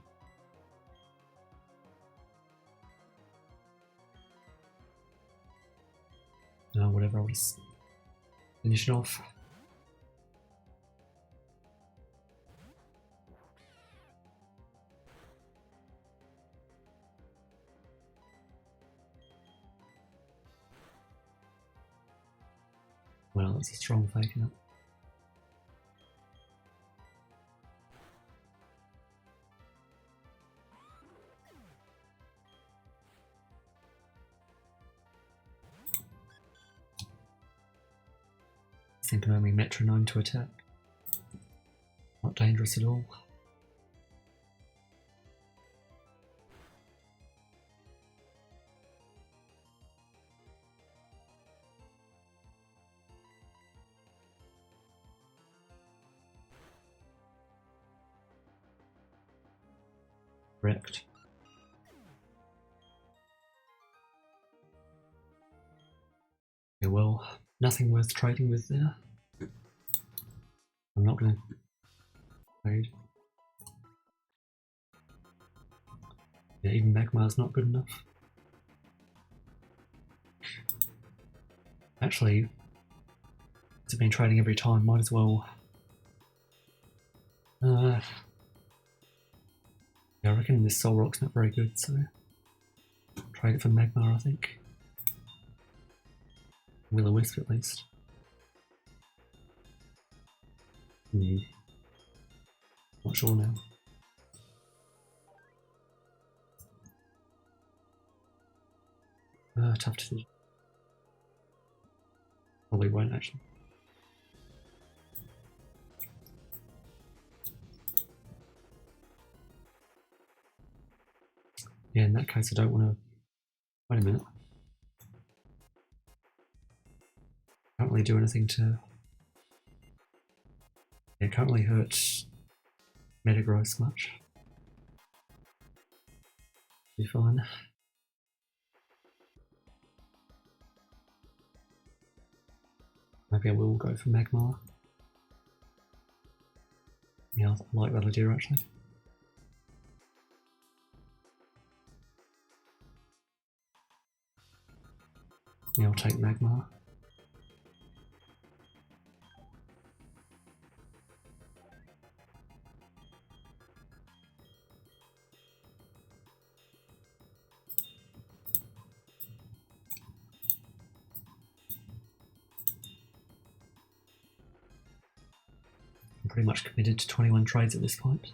No, whatever, I'll just finish it off. Well, that's a strong fake out. I think I'm only metronome to attack. Not dangerous at all. Wrecked. Yeah, well, nothing worth trading with there. I'm not going to trade. Yeah, even Magmar's not good enough. Actually, it's been trading every time, might as well. Yeah, I reckon this Soul Rock's not very good, so trade it for Magmar, I think. Will-o-wisp at least. Not sure now. Tough decision. Probably won't actually. Yeah, in that case I don't want to... Wait a minute. Can't really do anything to... Yeah, can't really hurt Metagross much. Be fine. Maybe I will go for Magmar. Yeah, I like that idea actually. Yeah, I'll take Magmar. I'm pretty much committed to 21 trades at this point.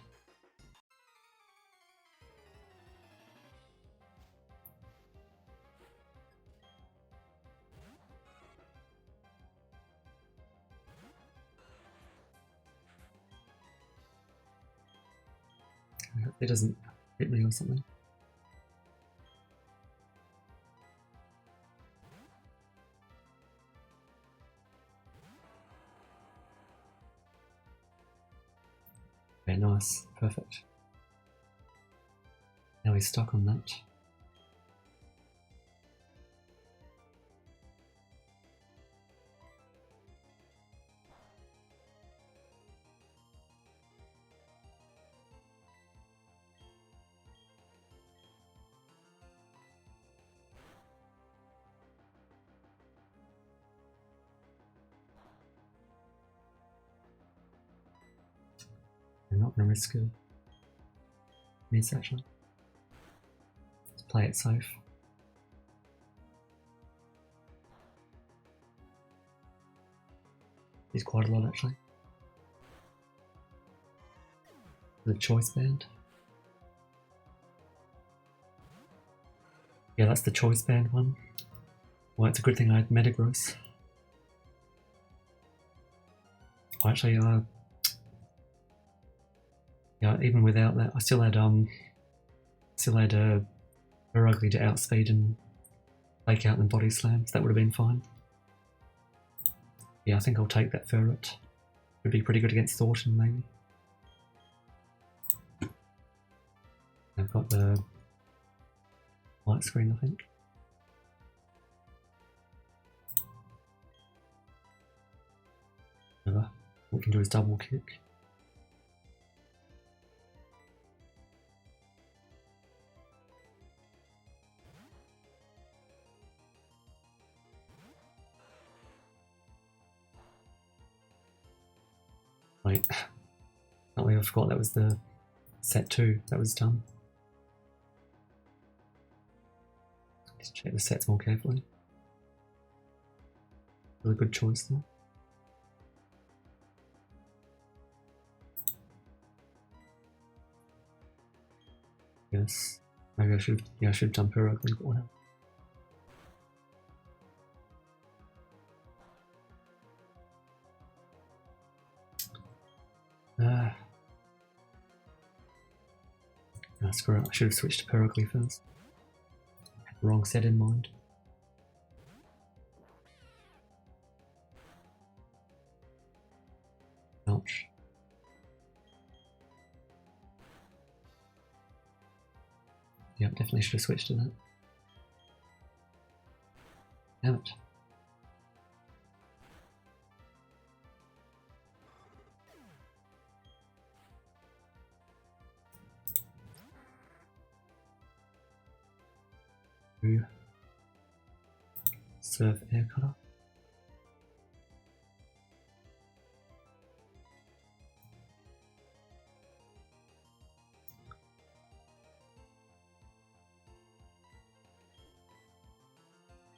I hope it doesn't hit me or something. Okay, nice. Perfect. Now he's stuck on that. Not gonna risk a miss actually. Let's play it safe. It's quite a lot actually. The choice band. Yeah, that's the choice band one. Well, it's a good thing I had Metagross. Actually, yeah, even without that, I still had very ugly to outspeed and fake out and body slam, so that would have been fine. Yeah, I think I'll take that ferret. Would be pretty good against Thornton, maybe. I've got the light screen, I think. Never. What we can do is double kick. Wait, can't believe I forgot that was the set 2 that was done. Just check the sets more carefully. Really good choice there. Yes, maybe I should. Yeah, I should have done Pyroclink, but whatever. Screw it, I should have switched to Pyroclink first. Had the wrong set in mind. Ouch. Yeah, definitely should have switched to that. Damn it. Surf air cutter.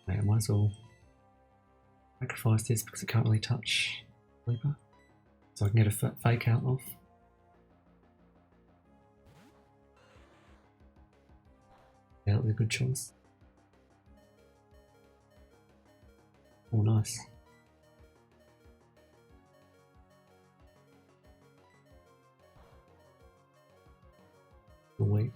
I might as well sacrifice this because it can't really touch Leaper. So I can get a fake out off. Yeah, that was a good choice. Oh, nice. Awake.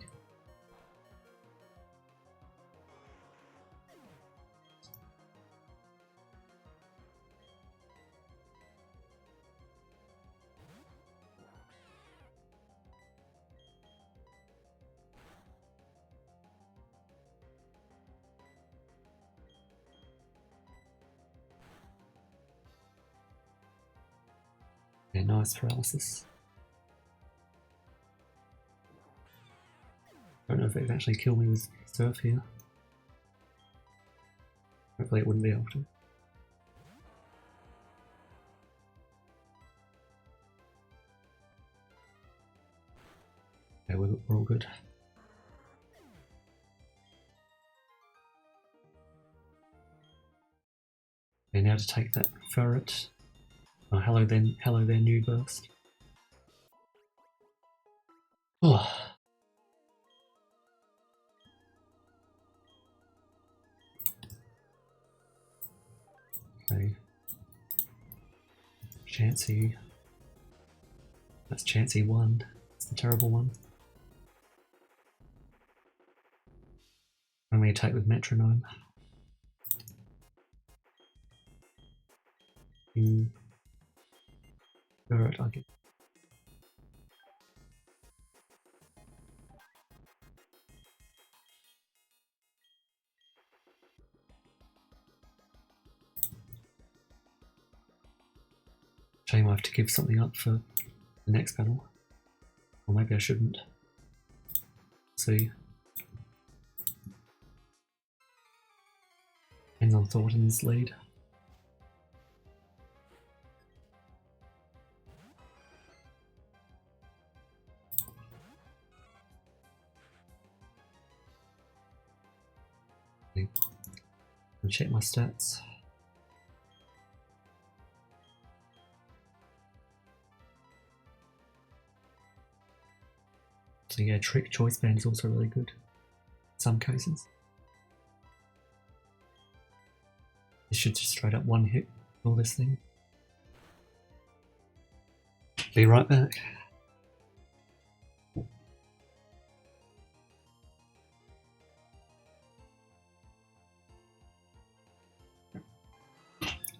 Yeah, nice paralysis. Don't know if it would actually kill me with Surf here. Hopefully it wouldn't be able to. Yeah, we're all good. Okay, now to take that ferret. Oh, hello there, new burst. Oh. Okay. Chansey. That's Chansey 1. It's the terrible one. I'm going to take with Metronome. Ferret, I get. Shame I have to give something up for the next battle. Or maybe I shouldn't. See. Depends on Thornton's lead. check my stats. So yeah, trick choice band is also really good in some cases. This should just straight up one hit all this thing. Be right back.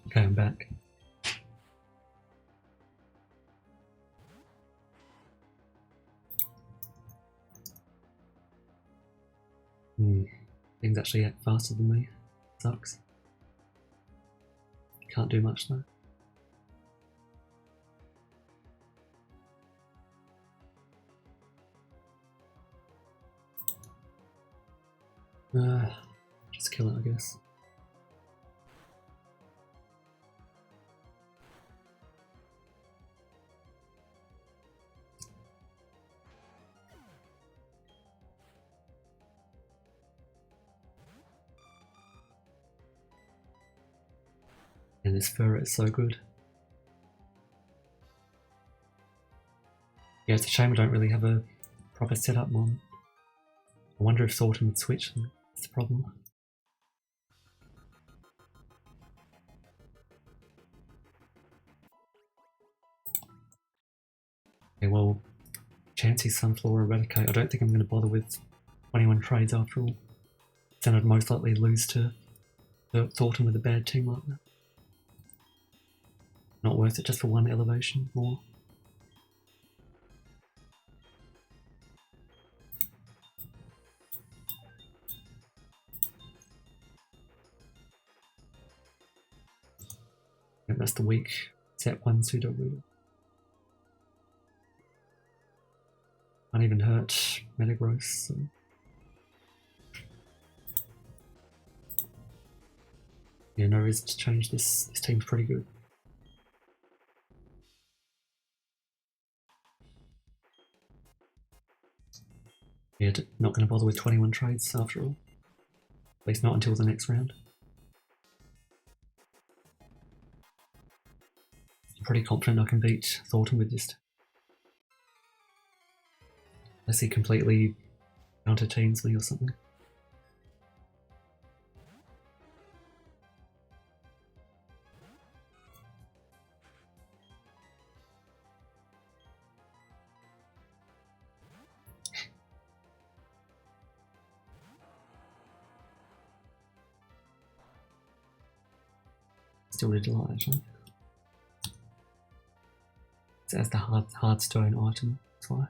Okay, I'm back. Things actually act faster than me. Sucks. Can't do much though. Just kill it, I guess. And this ferret is so good. Yeah, it's a shame I don't really have a proper setup one. I wonder if Thornton would switch. That's the problem. Okay, well, Chansey, Sunflower, Eradicate. I don't think I'm going to bother with 21 trades after all. Then I'd most likely lose to Thornton with a bad team like that. Not worth it just for one elevation more. And that's the weak set one pseudo reader. Can't even hurt Metagross. So. Yeah, no reason to change this. This team's pretty good. Yeah, not going to bother with 21 trades after all. At least not until the next round. I'm pretty confident I can beat Thornton with this. Unless he completely counter-teams me or something. Still did a lot actually. It has the hard stone item, that's why.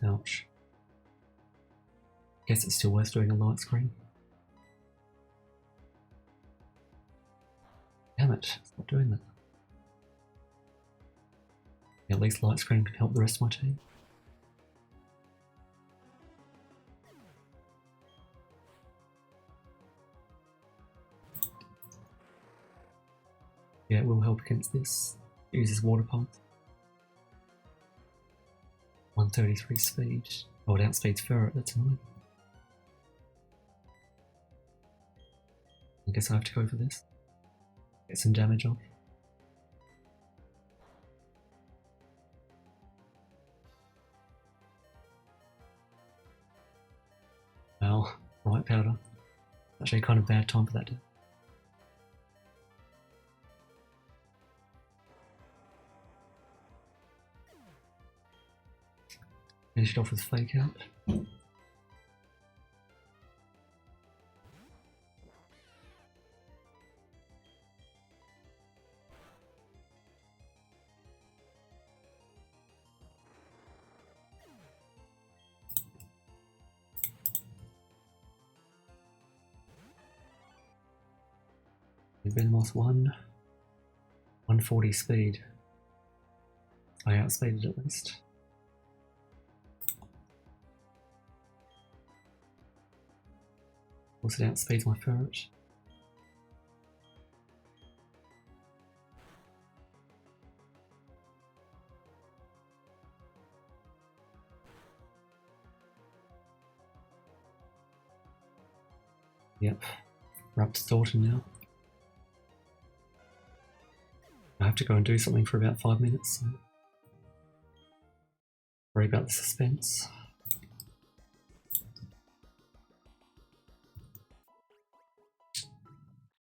Ouch. Guess it's still worth doing a light screen. Damn it, stop doing that. At least light screen can help the rest of my team. Yeah, it will help against this. It uses water pump. 133 speed. Oh, it outspeeds Ferret, that's annoying. I guess I have to go for this. Get some damage off. Well, right powder. Actually kind of bad time for that. Finish it off with Fake Out. Venomoth 140 speed. I outspeeded at least. course it outspeeds my ferret. Yep, we're up to Thornton now. I have to go and do something for about 5 minutes, so worry about the suspense.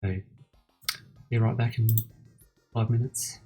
Okay, be right back in 5 minutes.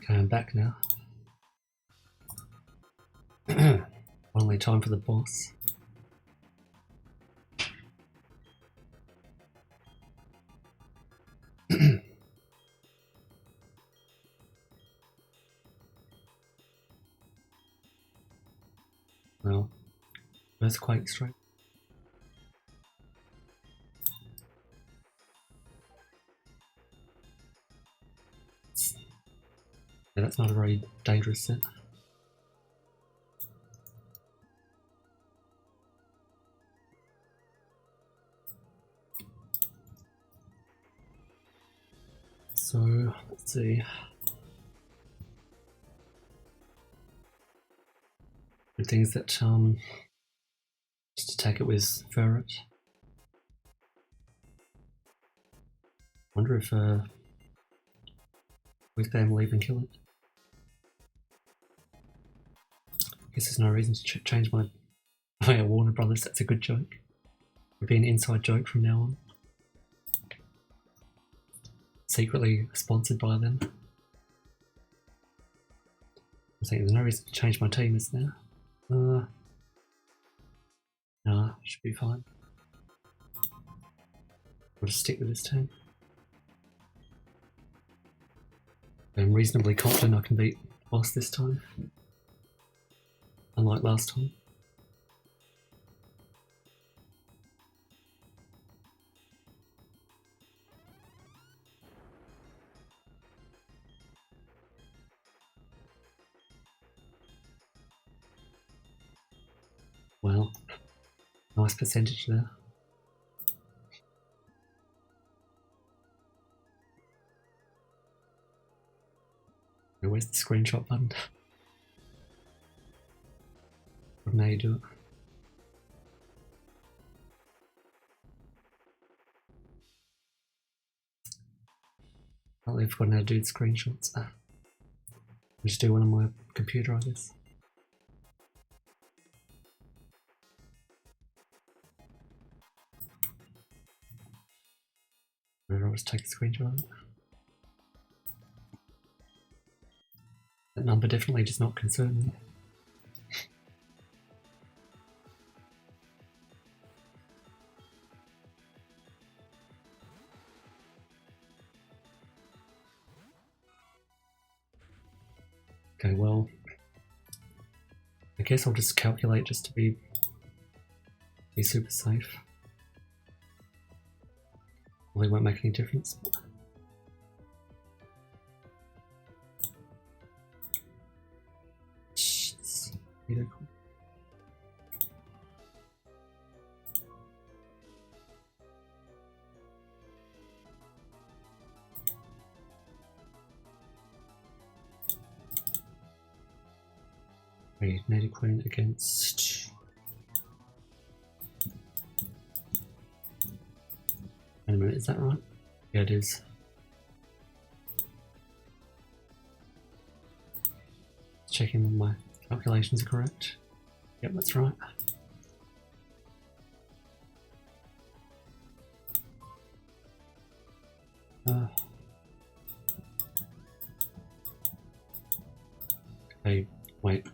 Okay, I'm back now. Finally time for the boss. Well, earthquake straight. Yeah, that's not a very dangerous set. So, let's see. Good things that, just attack it with Ferret. Wonder if, with them will even kill it. Guess there's no reason to change my... Oh yeah, Warner Brothers, that's a good joke. It'll be an inside joke from now on. Secretly sponsored by them. I think there's no reason to change my team, is there? Nah, should be fine. I'll just stick with this team. I'm reasonably confident I can beat the boss this time. Unlike last time. Well, nice percentage there. Where's the screenshot button? Now you do it. Apparently I've forgotten how to do the screenshots. I'll just do one on my computer, I guess. I'll just take a screenshot of it. That number definitely does not concern me. Okay, well, I guess I'll just calculate just to be super safe. Probably won't make any difference. Cool. Okay, Native Queen against... Wait a minute, is that right? Yeah, it is. Checking my calculations are correct. Yep, that's right. Okay, wait.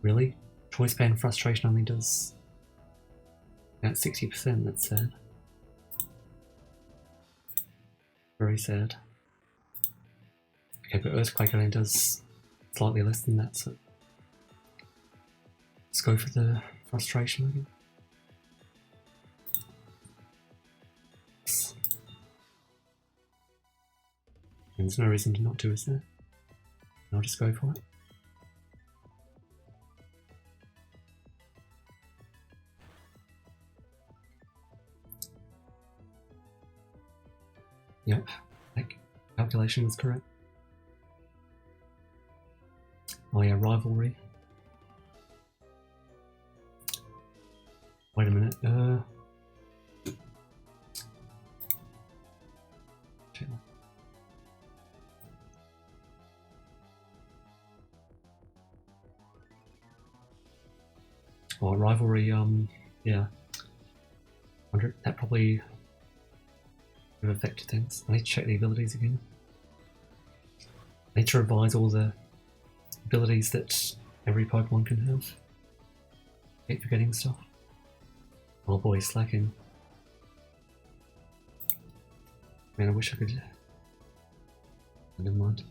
Really? Choice band frustration only does about 60%, that's sad. Very sad. Okay, but Earthquake only does slightly less than that, so let's go for the frustration again. And there's no reason to not do, is there? I'll just go for it. Yep, that calculation is correct. Oh yeah, rivalry. Wait a minute. Oh, rivalry. Yeah. Wonder that probably would have affected things. I need to check the abilities again. I need to revise all the abilities that every Pokemon can have. Keep forgetting stuff. Oh boy, slacking. Man, I wish I could. Never mind.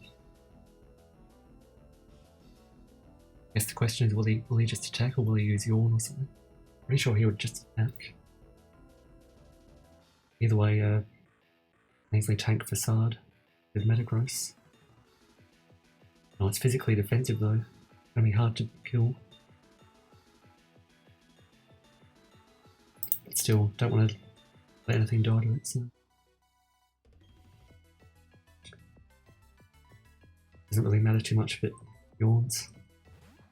I guess the question is, will he just attack or will he use Yawn or something? Pretty sure he would just attack. Either way, can easily tank Facade with Metagross. Oh, it's physically defensive though. It's gonna be hard to kill. But still, don't want to let anything die to it, so. Doesn't really matter too much if it yawns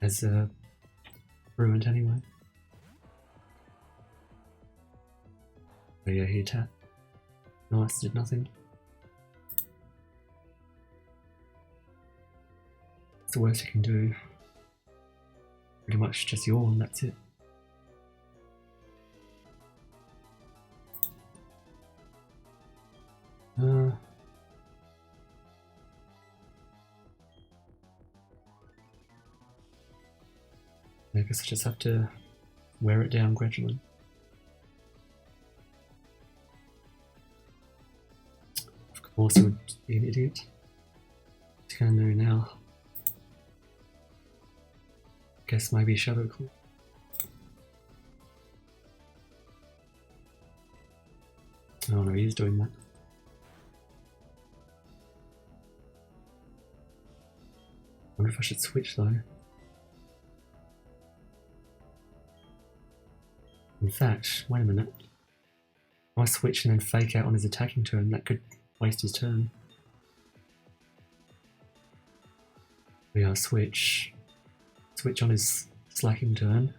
as ruined anyway. Oh yeah, he attacked. Nice, did nothing. It's the worst you can do. Pretty much just yawn, that's it. I guess I just have to wear it down gradually. Of course, he would be an idiot. What's he gonna do now? Guess maybe Shadow Claw. Oh no, he's doing that. I wonder if I should switch though. In fact, wait a minute. If I switch and then fake out on his attacking turn, that could waste his turn. Yeah, switch. Switch on his slacking turn.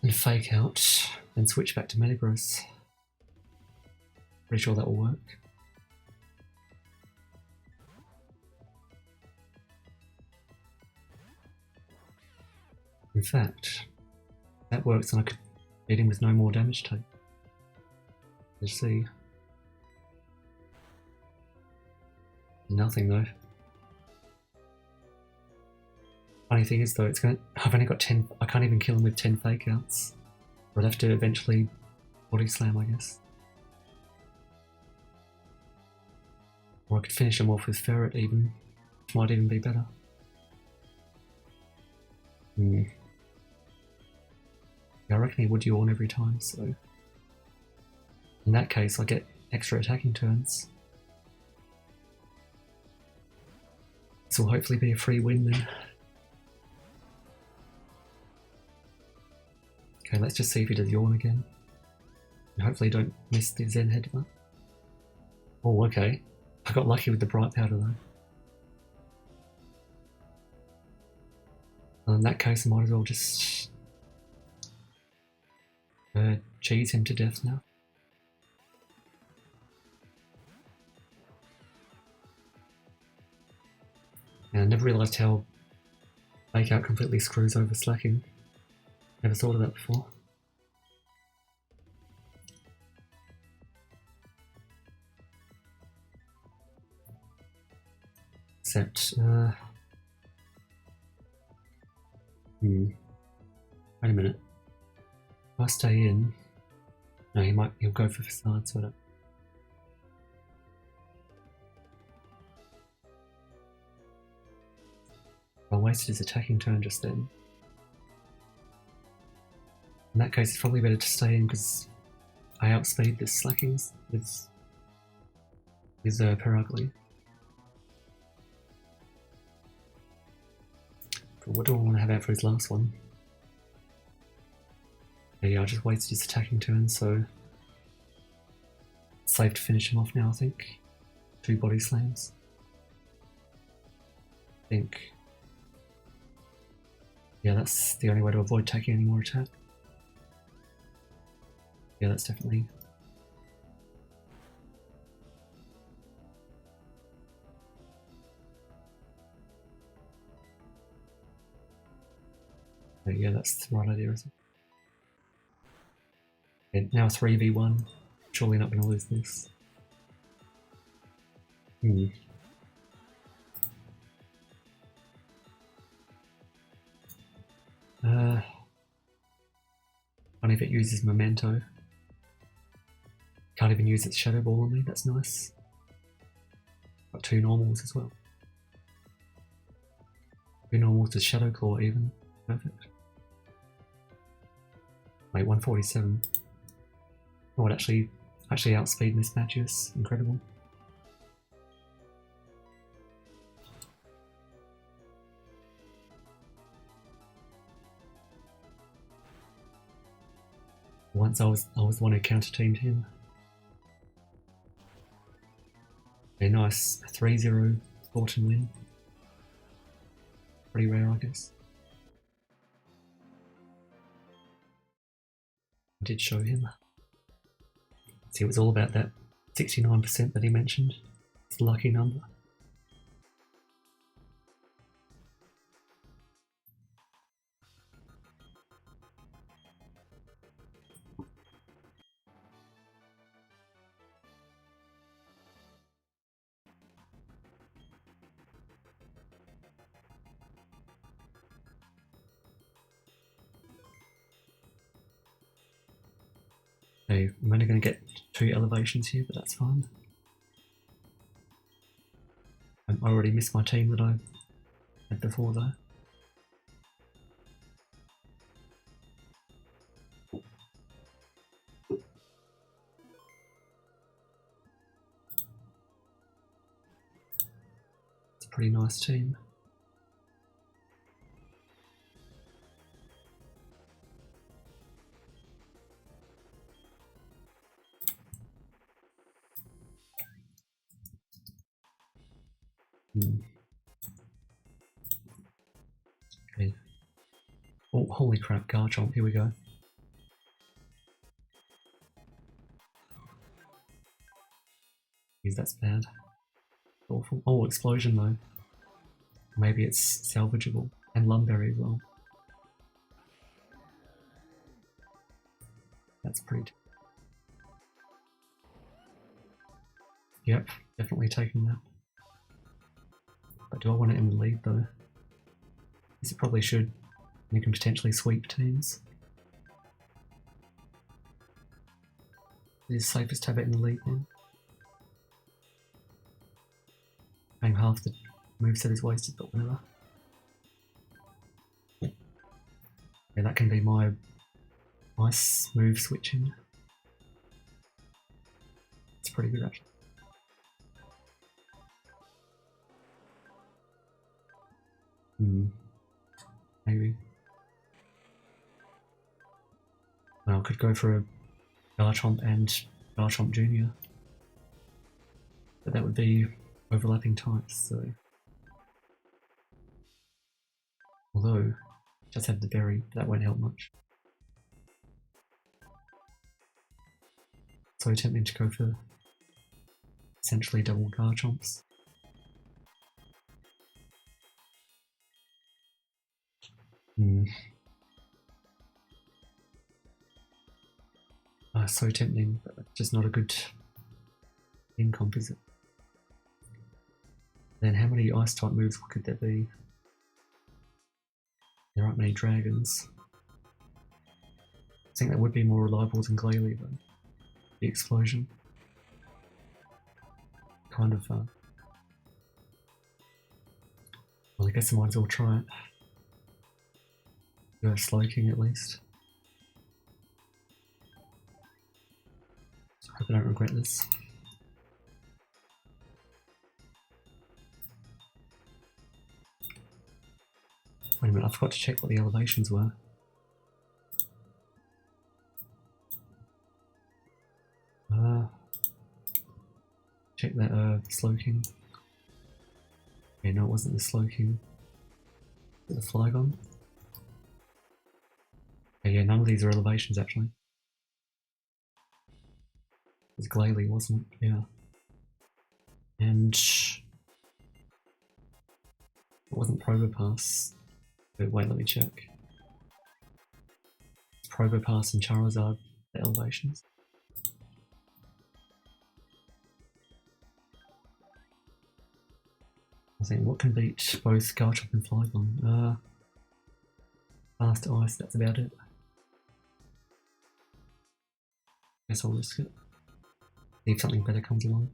And fake out. Then switch back to Metagross. Pretty sure that will work. In fact, that works and I could beat him with no more damage take. Let's see. Nothing though. Funny thing is though, I've only got 10, I can't even kill him with 10 fake outs. I'd have to eventually body slam, I guess. Or I could finish him off with Ferret even, which might even be better. I reckon he would yawn every time, so in that case I get extra attacking turns. This will hopefully be a free win then. Okay, let's just see if he does yawn again. And hopefully don't miss the Zen Headbutt. Oh, okay. I got lucky with the Bright Powder though. Well, in that case I might as well just cheese him to death now. And I never realised how Fake Out completely screws over slacking. Never thought of that before. Except, wait a minute. If I stay in, no, he'll go for Facade, so I don't. I wasted his attacking turn just then. In that case, it's probably better to stay in because I outspeed this slacking with Perugly. But what do I want to have out for his last one? Yeah, I just wasted his attacking turn, so it's safe to finish him off now, I think. 2 body slams. I think. Yeah, that's the only way to avoid taking any more attack. Yeah, that's definitely. But yeah, that's the right idea, isn't it? Okay, now 3v1. Surely not going to lose this. Funny if it uses Memento. Can't even use its Shadow Ball on me, that's nice. Got 2 normals as well. 2 normals to Shadow Claw even. Perfect. Wait, 147. Oh, it actually outspeed Mismatches. Incredible. Once I was the one who counter teamed him. A nice 3-0 Thornton win. Pretty rare, I guess. I did show him. See, it was all about that 69% that he mentioned. It's a lucky number. Okay, I'm only going to get 2 elevations here, but that's fine. I already missed my team that I had before though. It's a pretty nice team. Okay. Oh, holy crap, Garchomp, here we go. Jeez, that's bad. Awful. Oh, Explosion though. Maybe it's salvageable. And Lumberry as well. That's pretty... Yep, definitely taking that. But do I want it in the lead though? Yes, it probably should. You can potentially sweep teams. It is safest to have it in the lead then. Paying half the moveset is wasted, but whatever. Yeah, that can be my nice move switching. It's pretty good actually. Maybe. Well, I could go for a Garchomp and Garchomp Jr. But that would be overlapping types, so... Although, just have the berry, that won't help much. So attempting to go for essentially double Garchomps. So tempting, but just not a good in comp, is it? Then how many ice type moves could there be? There aren't many dragons. I think that would be more reliable than Glalie though. The explosion. Kind of well, I guess I might as well try it. Go Slowking at least. I hope I don't regret this. Wait a minute, I forgot to check what the elevations were. Check that Slowking. Yeah, no, it wasn't the Slowking. Was it the Flygon? Yeah, none of these are elevations actually. It was Glalie, wasn't it? Yeah. And it wasn't Probopass. But wait, let me check. It's Probopass and Charizard, the elevations. I think what can beat both Garchomp and Flygon? Fast ice, that's about it. Guess I'll risk it. See if something better comes along.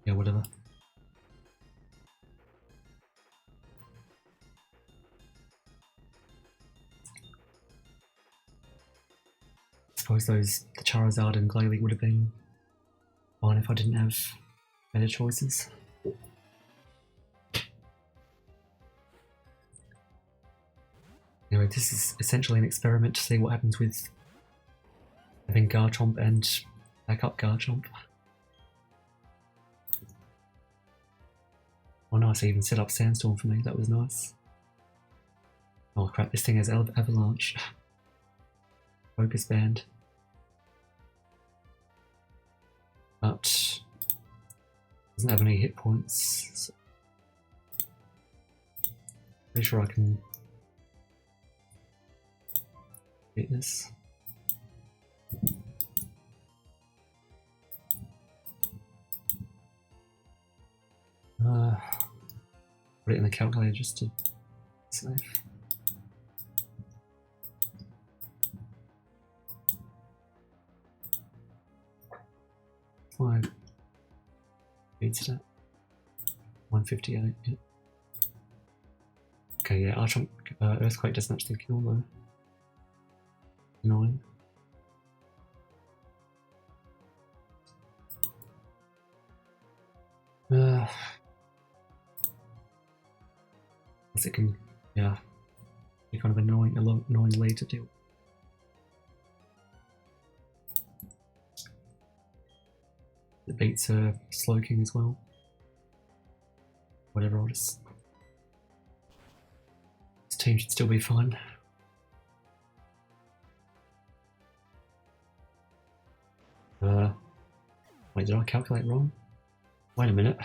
Yeah, whatever. I suppose the Charizard and Glalie would have been fine if I didn't have better choices. Anyway, this is essentially an experiment to see what happens with having Garchomp and backup Garchomp. Oh nice, I even set up Sandstorm for me, that was nice. Oh crap, this thing has Avalanche. Focus Band. But doesn't have any hit points. So pretty sure I can beat this. Put it in the calculator just to save. Five beats it at 158. Yeah. Okay, yeah, Archon Earthquake doesn't actually kill though. Annoying. It can, yeah, be kind of annoying lead to deal. It beats Slowking as well. Whatever, I'll just... This team should still be fine. Wait, did I calculate wrong? Wait a minute.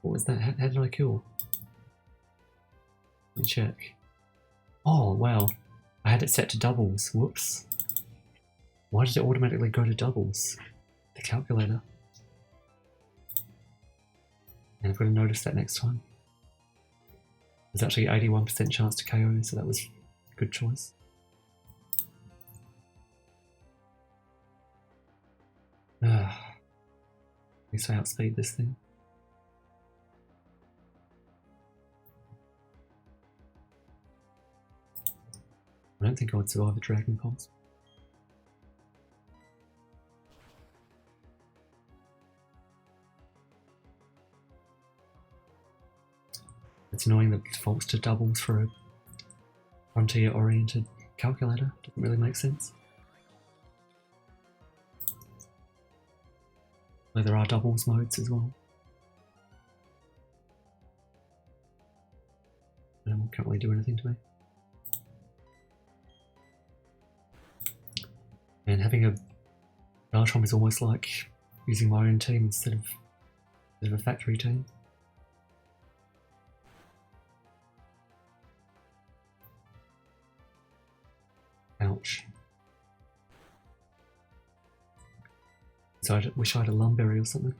What was that? How did I kill? Let me check. Oh, wow. I had it set to doubles. Whoops. Why did it automatically go to doubles? The calculator. And I've got to notice that next time. There's actually 81% chance to KO, so that was a good choice. At least I outspeed this thing. I don't think I would survive a Dragon Pulse. It's annoying that it defaults to doubles for a frontier-oriented calculator. Doesn't really make sense. Though there are doubles modes as well. But it can't really do anything to me. And having a Garchomp is almost like using my own team instead of a factory team. Ouch. So I wish I had a Lumberry or something.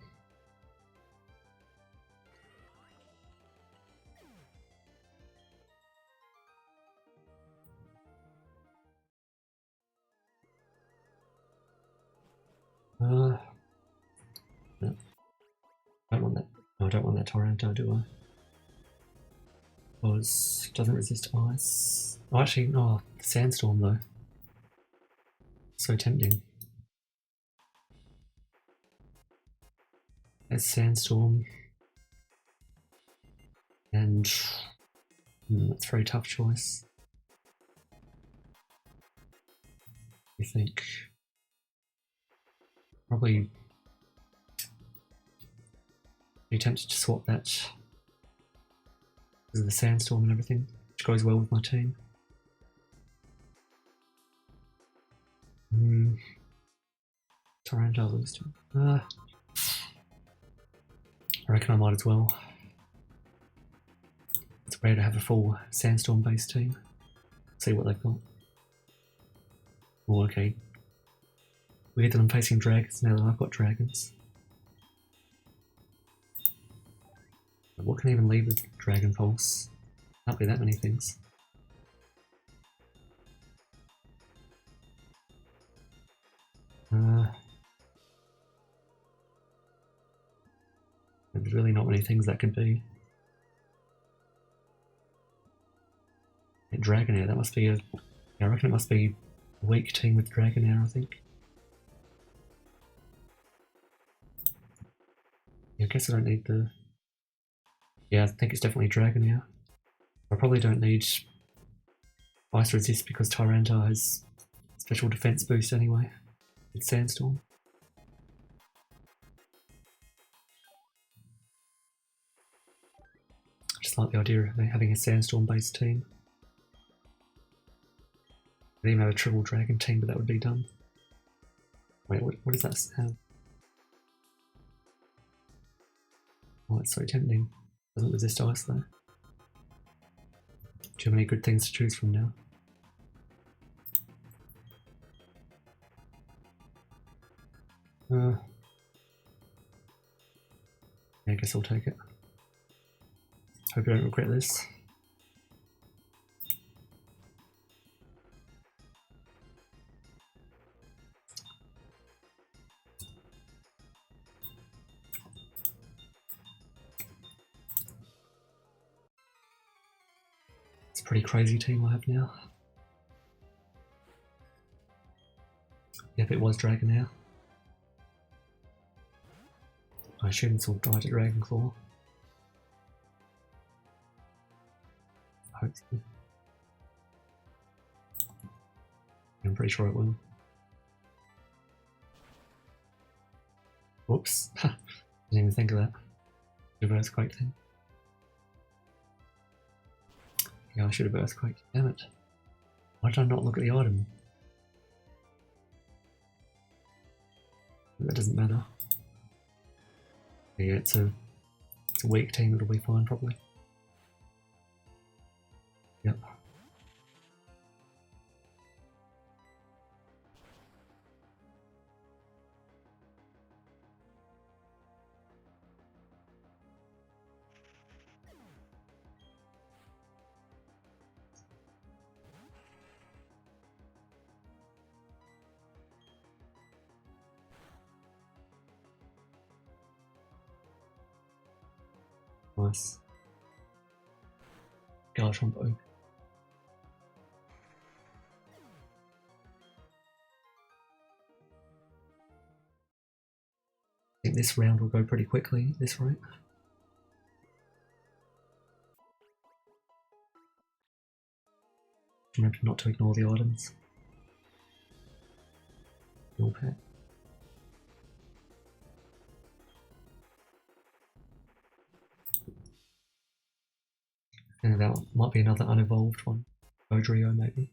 No. Don't want that. No, I don't want that Torrento, do I? Because it doesn't resist ice. Oh, actually, no, Sandstorm though. So tempting. There's Sandstorm. And that's a very tough choice. I think probably be tempted to swap that because of the Sandstorm and everything, which goes well with my team. Torrento lose to I reckon I might as well. It's rare to have a full Sandstorm based team. See what they've got. Oh, okay. Weird that I'm facing dragons now that I've got dragons. What can I even leave with Dragon Pulse? Can't be that many things. There's really not many things that could be. Dragonair, that must be a... I reckon it must be a weak team with Dragonair, I think. Yeah, I guess I don't need the... Yeah, I think it's definitely Dragonair. I probably don't need Ice Resist because Tyranitar has special defense boost anyway with Sandstorm. I just like the idea of having a Sandstorm based team. I didn't even have a triple dragon team, but that would be dumb. Wait, what does that have? Oh, it's so tempting. Doesn't resist ice though. Do you have any good things to choose from now? Yeah, I guess I'll take it. Hope I don't regret this. It's a pretty crazy team I have now. Yep, it was Dragonair. I assume this will die to Dragonclaw. Hopefully. I'm pretty sure it will. Whoops. Didn't even think of that. The Earthquake thing. Yeah, I should have Earthquake. Damn it. Why did I not look at the item? That doesn't matter. Yeah, it's a weak team, it'll be fine probably. Yep. Nice. Garchomp Oak. I think this round will go pretty quickly at this rate. Remember not to ignore the items. Your pet. And that might be another unevolved one. Odrio maybe.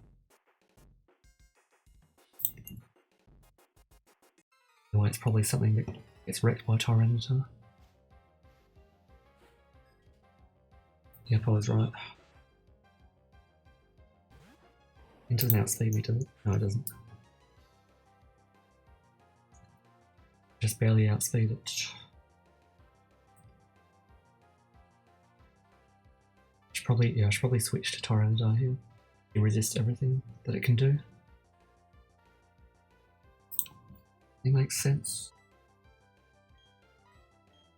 No, it's probably something that gets wrecked by Tyranitar. Yep, I was right. It doesn't outspeed me, does it? No, it doesn't. Just barely outspeed it. I should probably switch to Tyranitar here. It resists everything that it can do. It makes sense.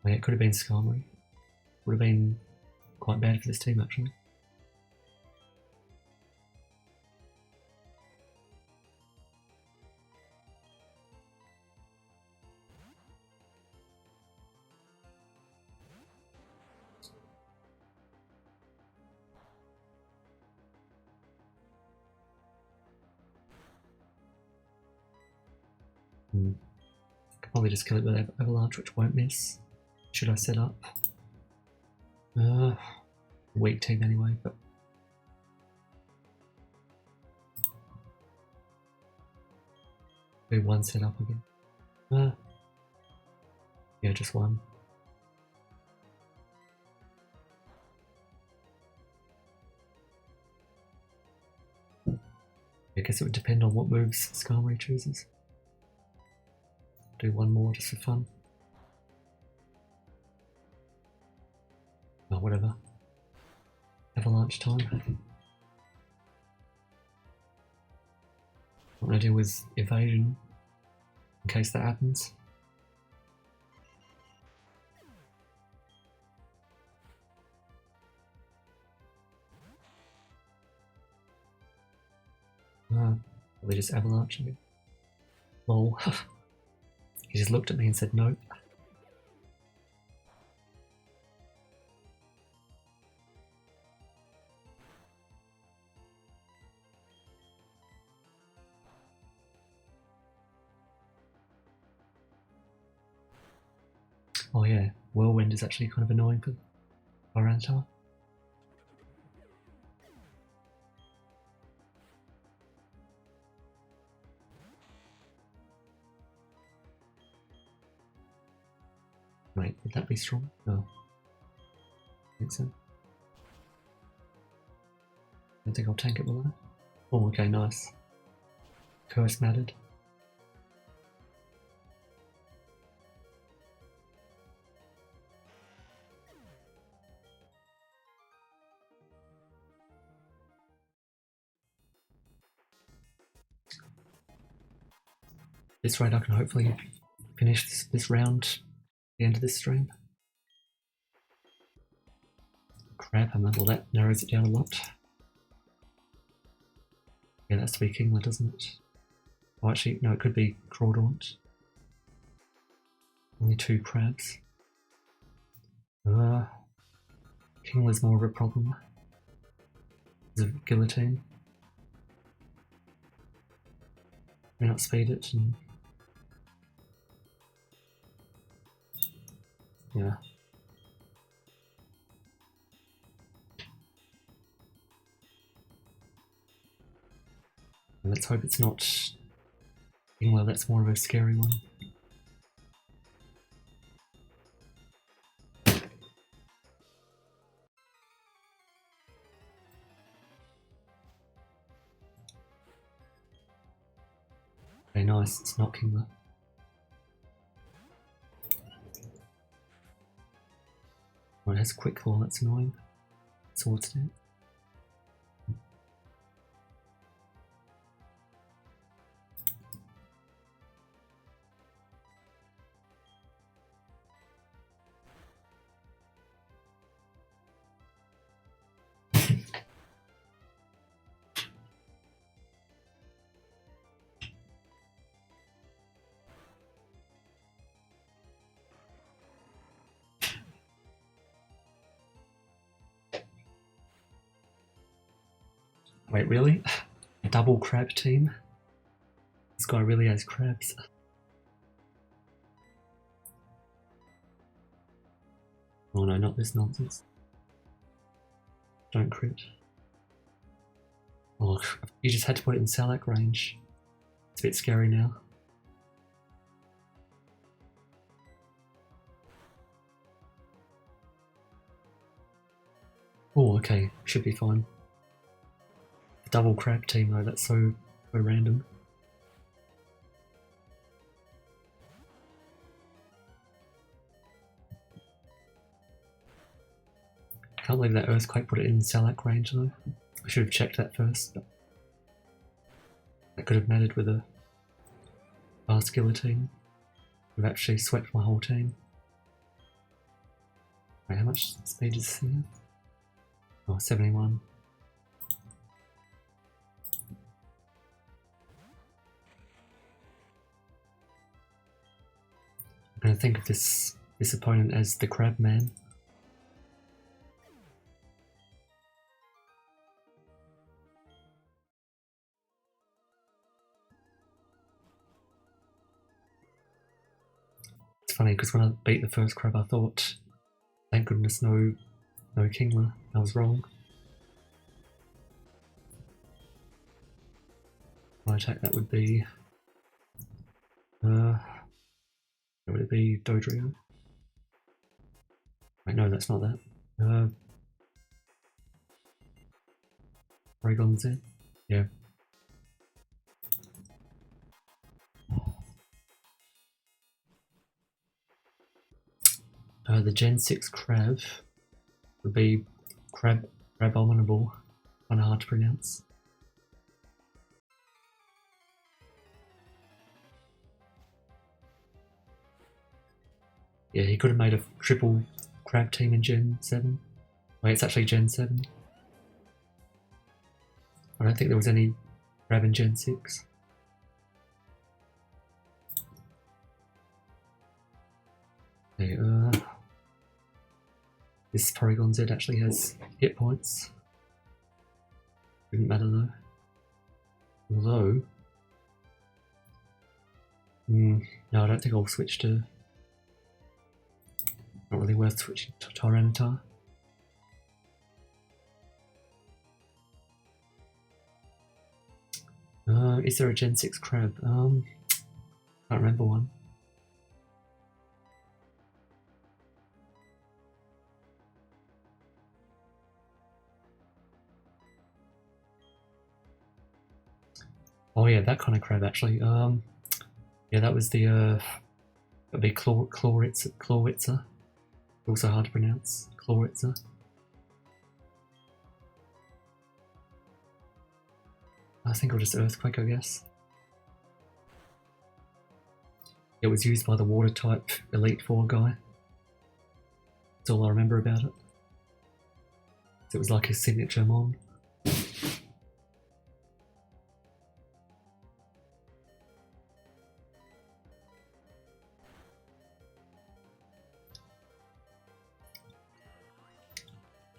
I mean, it could have been Skarmory. Would have been quite bad for this team actually. Could probably just kill it with Avalanche, which won't miss. Should I set up? Weak team anyway, but do one setup again. Yeah, just one. I guess it would depend on what moves Skarmory chooses. Do one more just for fun. Oh, whatever. Avalanche time. I'm gonna deal with evasion in case that happens. They just avalanche me. Lol. He just looked at me and said no. Oh yeah, Whirlwind is actually kind of annoying for Varantar. Wait, would that be strong? No. I think so. I don't think I'll tank it, will I? Oh, okay, nice. Curse mattered. This rate I can hopefully finish this round at the end of this stream. Crap, well that narrows it down a lot. Yeah, that's to be Kingler, doesn't it? Oh, actually, no, it could be Crawdaunt. Only 2 crabs. Kingler's more of a problem. There's a guillotine. May not speed it and yeah. And let's hope it's not Kingler, that's more of a scary one. Very nice, it's not Kingler. Oh, it has Quick Claw, that's annoying. Sword Step. Wait, really? A double crab team? This guy really has crabs. Oh no, not this nonsense. Don't crit. Oh, you just had to put it in Salak range. It's a bit scary now. Oh, okay, should be fine. Double crab team though, that's so random. Can't believe that Earthquake put it in Salak range though. I should have checked that first, but that could have mattered with a fast guillotine. I've actually swept my whole team. Wait, how much speed is this here? Oh, 71. I'm gonna think of this opponent as the Crab Man. It's funny because when I beat the first crab I thought, thank goodness no Kingler. I was wrong. My attack that would be would it be DrDimentio? Wait, no, that's not that. Raygon's in? Yeah. The Gen 6 crab would be Crabominable. Kind of hard to pronounce. Yeah, he could have made a triple crab team in Gen 7. Wait, it's actually Gen 7. I don't think there was any crab in Gen 6. Okay, this Porygon Z actually has hit points. Didn't matter though. Although, no, I don't think I'll switch to. Not really worth switching to Tyranitar. Is there a Gen 6 crab? Can't remember one. Oh yeah, that kind of crab actually. Yeah, that was the that'd be Clawitzer. Also hard to pronounce. Clawitzer. I think I'll just Earthquake, I guess. It was used by the Water type Elite Four guy. That's all I remember about it. It was like his signature mon.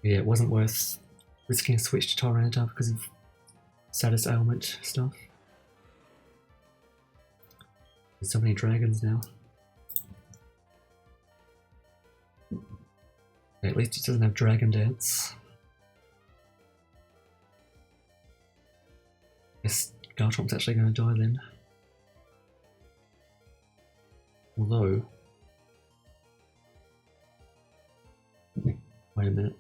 Yeah, it wasn't worth risking a switch to Tyranitar because of status ailment stuff. There's so many dragons now. Yeah, at least it doesn't have Dragon Dance. Guess Garchomp's actually going to die then. Although... Wait a minute.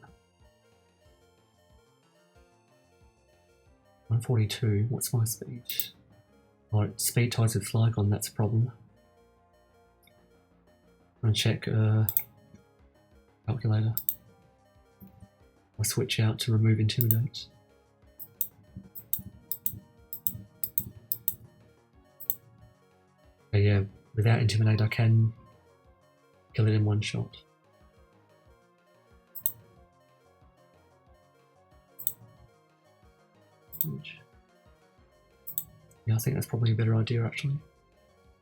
142, what's my speed? Oh, speed ties with Flygon, that's a problem. I'm gonna check calculator. I'll switch out to remove Intimidate. Okay, yeah, without Intimidate I can kill it in one shot. Yeah, I think that's probably a better idea actually.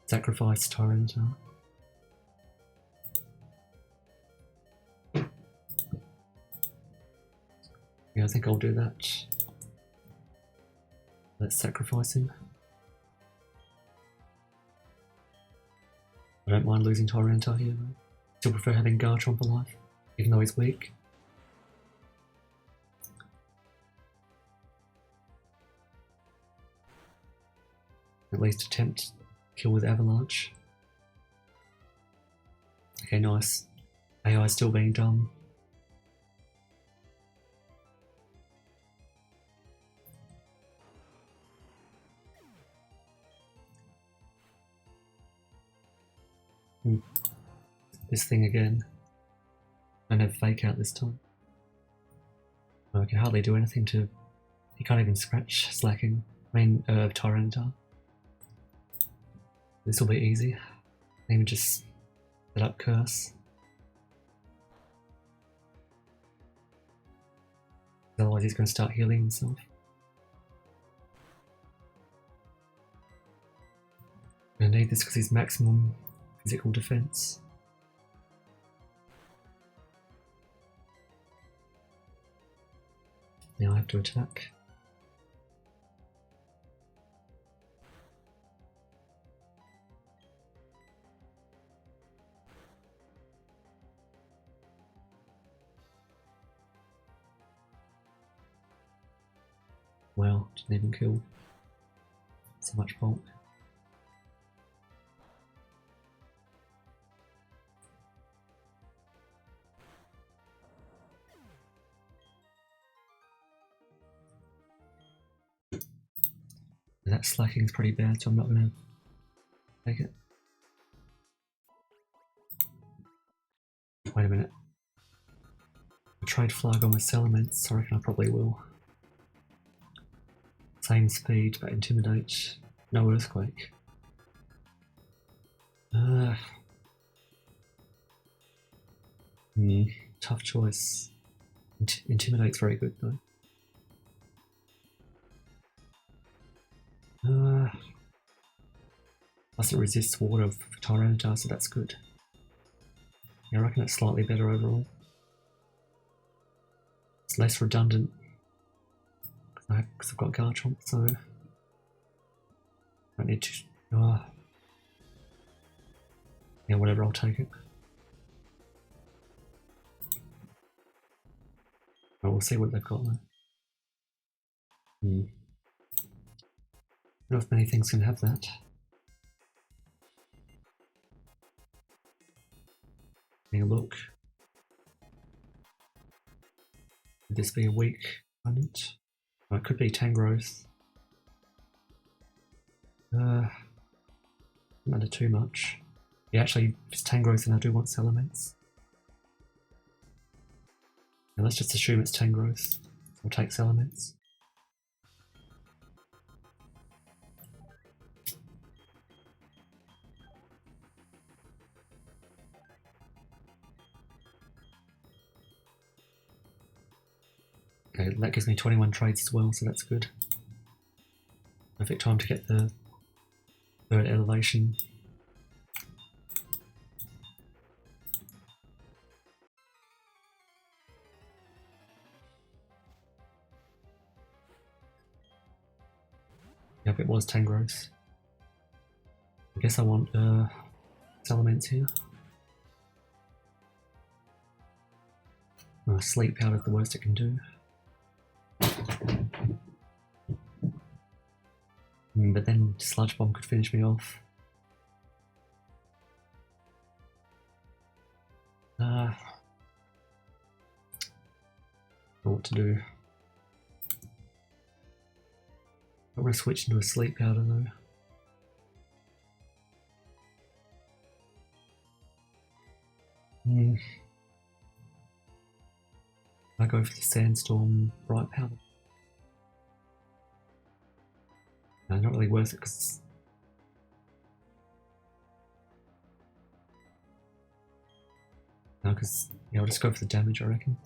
Sacrifice Tyranitar. Yeah, I think I'll do that. Let's sacrifice him. I don't mind losing Tyranitar here though. Still prefer having Garchomp alive, even though he's weak. At least attempt kill with Avalanche. Okay, nice. AI still being dumb. This thing again. And have Fake Out this time. I can hardly do anything to... He can't even scratch Slacking. I mean, Tyranitar. This will be easy. Maybe just set up Curse. Otherwise he's going to start healing himself. I'm going to need this because he's maximum physical defense. Now I have to attack. Well, didn't even kill so much bulk. That Slacking is pretty bad, so I'm not going to take it. Wait a minute. I trade flag on with elements, I reckon I probably will. Same speed, but intimidate. No earthquake. Tough choice. Intimidate's very good though. Plus it resists water for Tyranitar, so that's good. Yeah, I reckon it's slightly better overall. It's less redundant because I've got Garchomp, so I don't need to. Yeah, whatever, I'll take it. Well, we'll see what they've got though. I don't know if many things can have that. Having a look. Could this be a weak opponent? Oh, it could be Tangrowth. Not under too much. Yeah, actually, if it's Tangrowth, then I do want Salamence. Now let's just assume it's Tangrowth. We'll take Salamence. Okay, that gives me 21 trades as well, so that's good. Perfect time to get the third elevation. Yep, it was Tangrowth. I guess I want Salamence here. Sleep Powder is the worst it can do. But then Sludge Bomb could finish me off. Know what to do. I want to switch into a Sleep Powder though. I go for the Sandstorm Bright Powder. No, not really worth it because yeah, I'll just go for the damage, I reckon.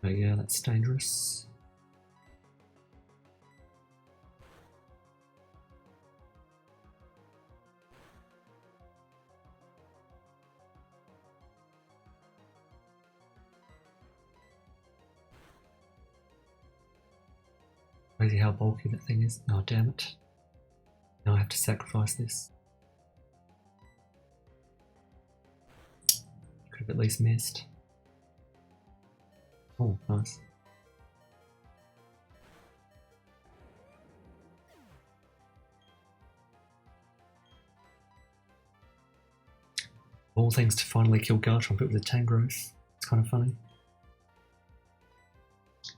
Oh yeah, that's dangerous. Crazy how bulky that thing is. Oh damn it. Now I have to sacrifice this. Could have at least missed. Oh, nice. All things to finally kill Garchomp with a Tangrowth. It's kind of funny.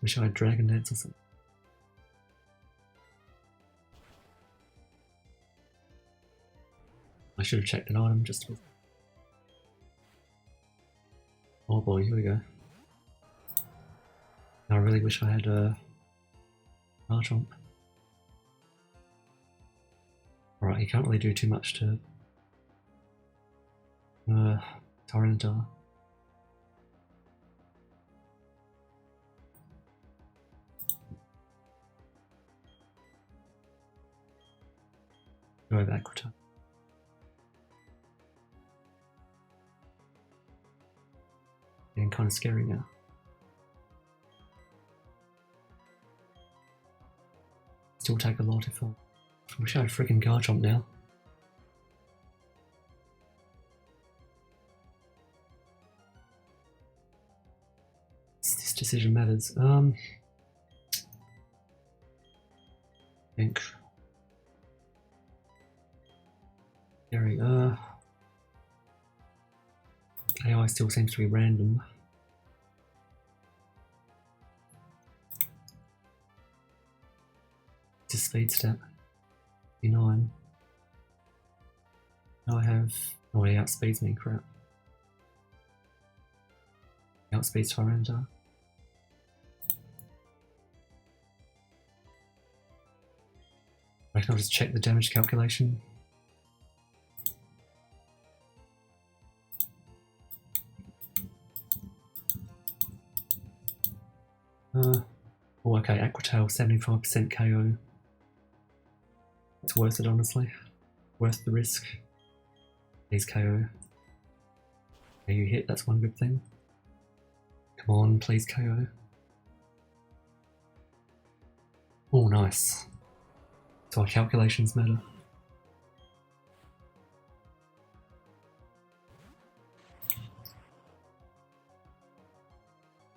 Wish I had Dragon Dance or something. I should have checked an item just with. Oh boy, here we go. I really wish I had a Garchomp. Alright, he can't really do too much to Tyranitar. Go over Aquita. Getting kind of scary now. Still take a lot if I wish I had freaking Garchomp now. This decision matters. I think Gary, AI still seems to be random. It's a speed stat. 9. Now I have... Oh, he outspeeds me, crap. He outspeeds Tyranitar. I reckon I'll just check the damage calculation. Oh, okay, Aqua Tail, 75% KO. It's worth it, honestly. Worth the risk. Please KO. Okay, you hit, that's one good thing. Come on, please KO. Oh, nice. So our calculations matter.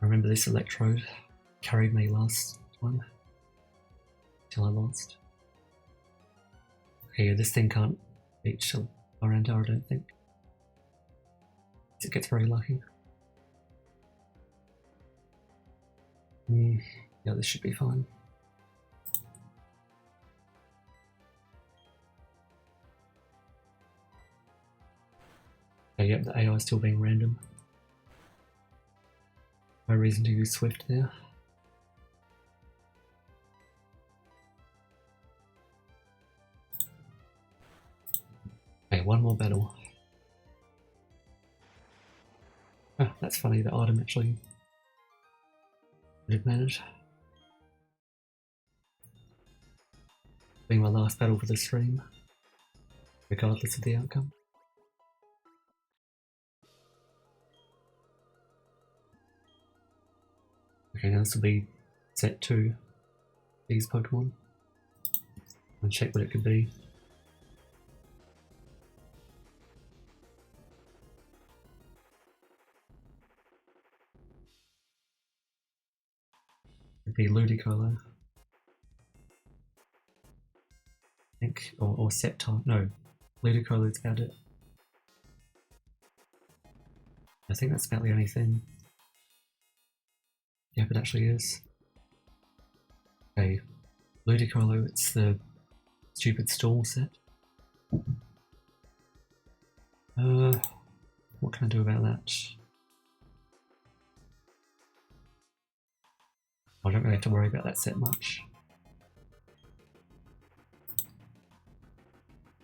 I remember this electrode carried me last time. Till I lost. Okay, yeah, this thing can't beat Tyranitar, I don't think. It gets very lucky. Yeah, this should be fine. Okay, yep, the AI is still being random. No reason to use Swift there. Okay, one more battle. Oh, that's funny, the item actually did manage. Being my last battle for the stream, regardless of the outcome. Okay, now this will be set 2, these Pokemon. And check what it could be. It'd be Ludicolo. I think, or Sceptile. No, Ludicolo is about it. I think that's about the only thing. Yep, it actually is. Okay, Ludicolo, it's the stupid stall set. What can I do about that? I don't really have to worry about that set much.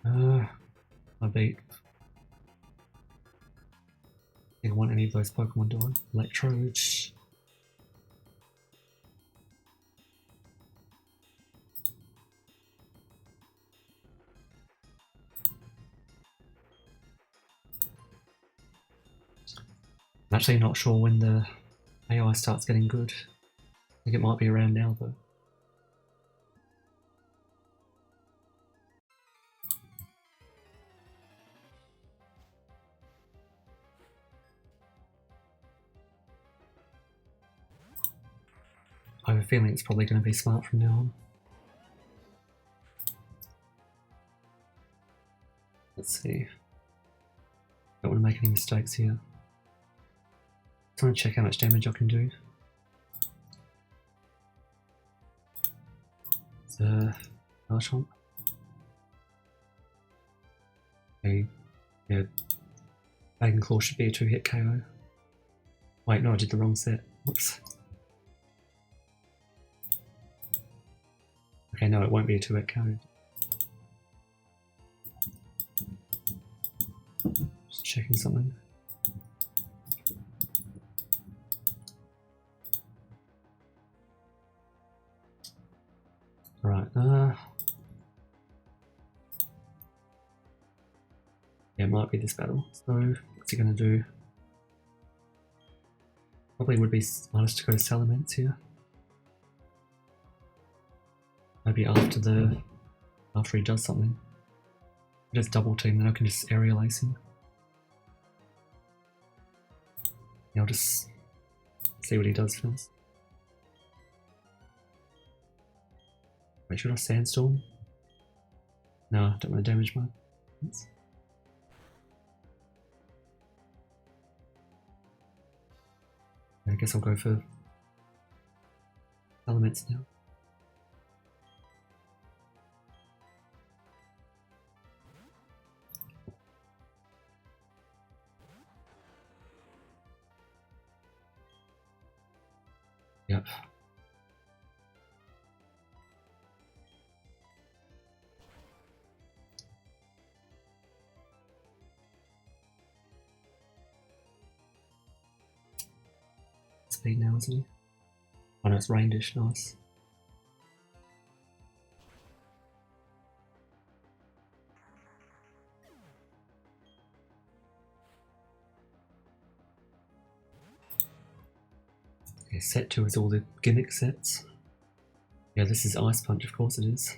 I beat... I didn't want any of those Pokemon, do I? Electrode. I'm actually not sure when the AI starts getting good. I think it might be around now though. I have a feeling it's probably going to be smart from now on. Let's see. Don't want to make any mistakes here. Trying to check how much damage I can do. Garchomp. Okay, yeah. Dragon Claw should be a 2-hit KO. Wait, no, I did the wrong set. Whoops. Okay, no, it won't be a 2-hit KO. Just checking something. Right, yeah, it might be this battle. So, what's he gonna do? Probably would be smartest to go to Salamence here. Maybe after he does something. Just double team, then I can just aerial ace him. Yeah, I'll just see what he does first. Wait, should I Sandstorm? No, I don't want to damage mine. I guess I'll go for Elements now. Yep. Speed now, isn't he? Oh no, it's Raindish, nice. Okay, set 2 is all the gimmick sets. Yeah, this is Ice Punch, of course it is.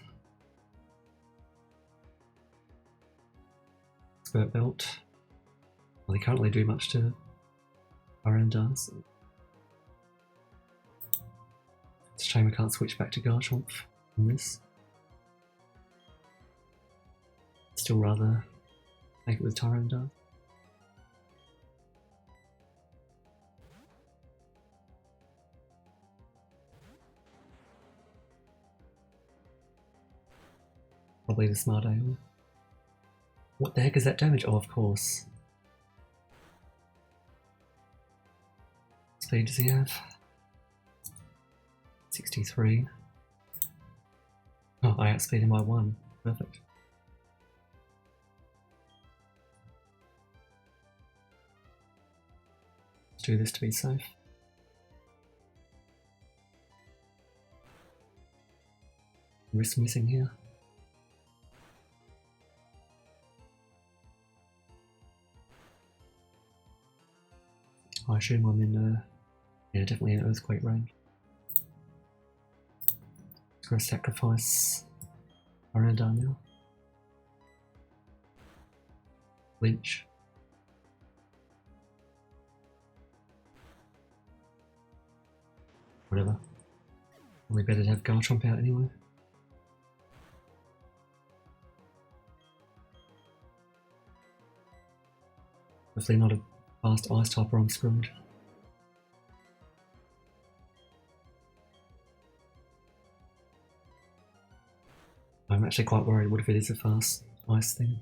Expert Belt. Well, they can't really do much to Arendar, so it's a shame I can't switch back to Garchomp in this. Still rather take it with Tyrandar. Probably the Smart AoE. What the heck is that damage? Oh, of course. Speed does he have? 63. Oh, I outspeed him by 1. Perfect. Let's do this to be safe. Risk missing here. I assume I'm in, yeah, definitely in earthquake range. Just gonna sacrifice Arendar now. Lynch. Whatever. Probably better to have Garchomp out anyway. Hopefully not a fast ice type or I'm screwed. I'm actually quite worried, what if it is a fast ice thing?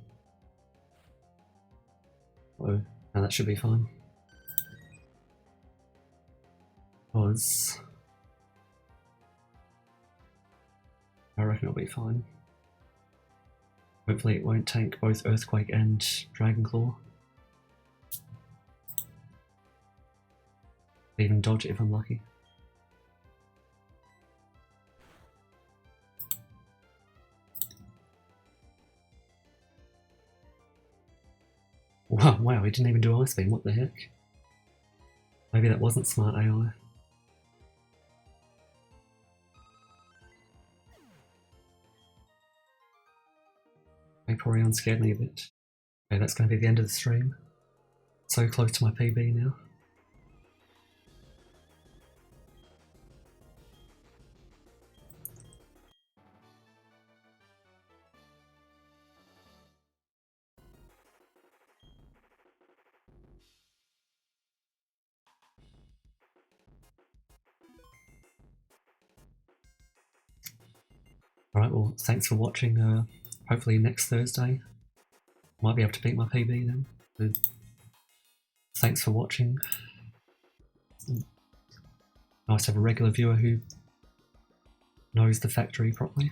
Oh, no, that should be fine. Because I reckon it'll be fine. Hopefully it won't tank both Earthquake and Dragon Claw. Even dodge it if I'm lucky. Wow, he didn't even do Ice Beam, what the heck? Maybe that wasn't smart AI. Vaporeon scared me a bit. Okay, that's going to be the end of the stream. So close to my PB now. Alright, well, thanks for watching. Hopefully next Thursday, might be able to beat my PB then. So, thanks for watching. Nice to have a regular viewer who knows the factory properly.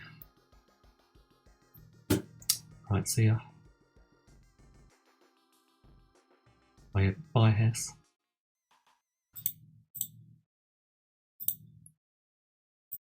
Right, see ya. Bye, Hess.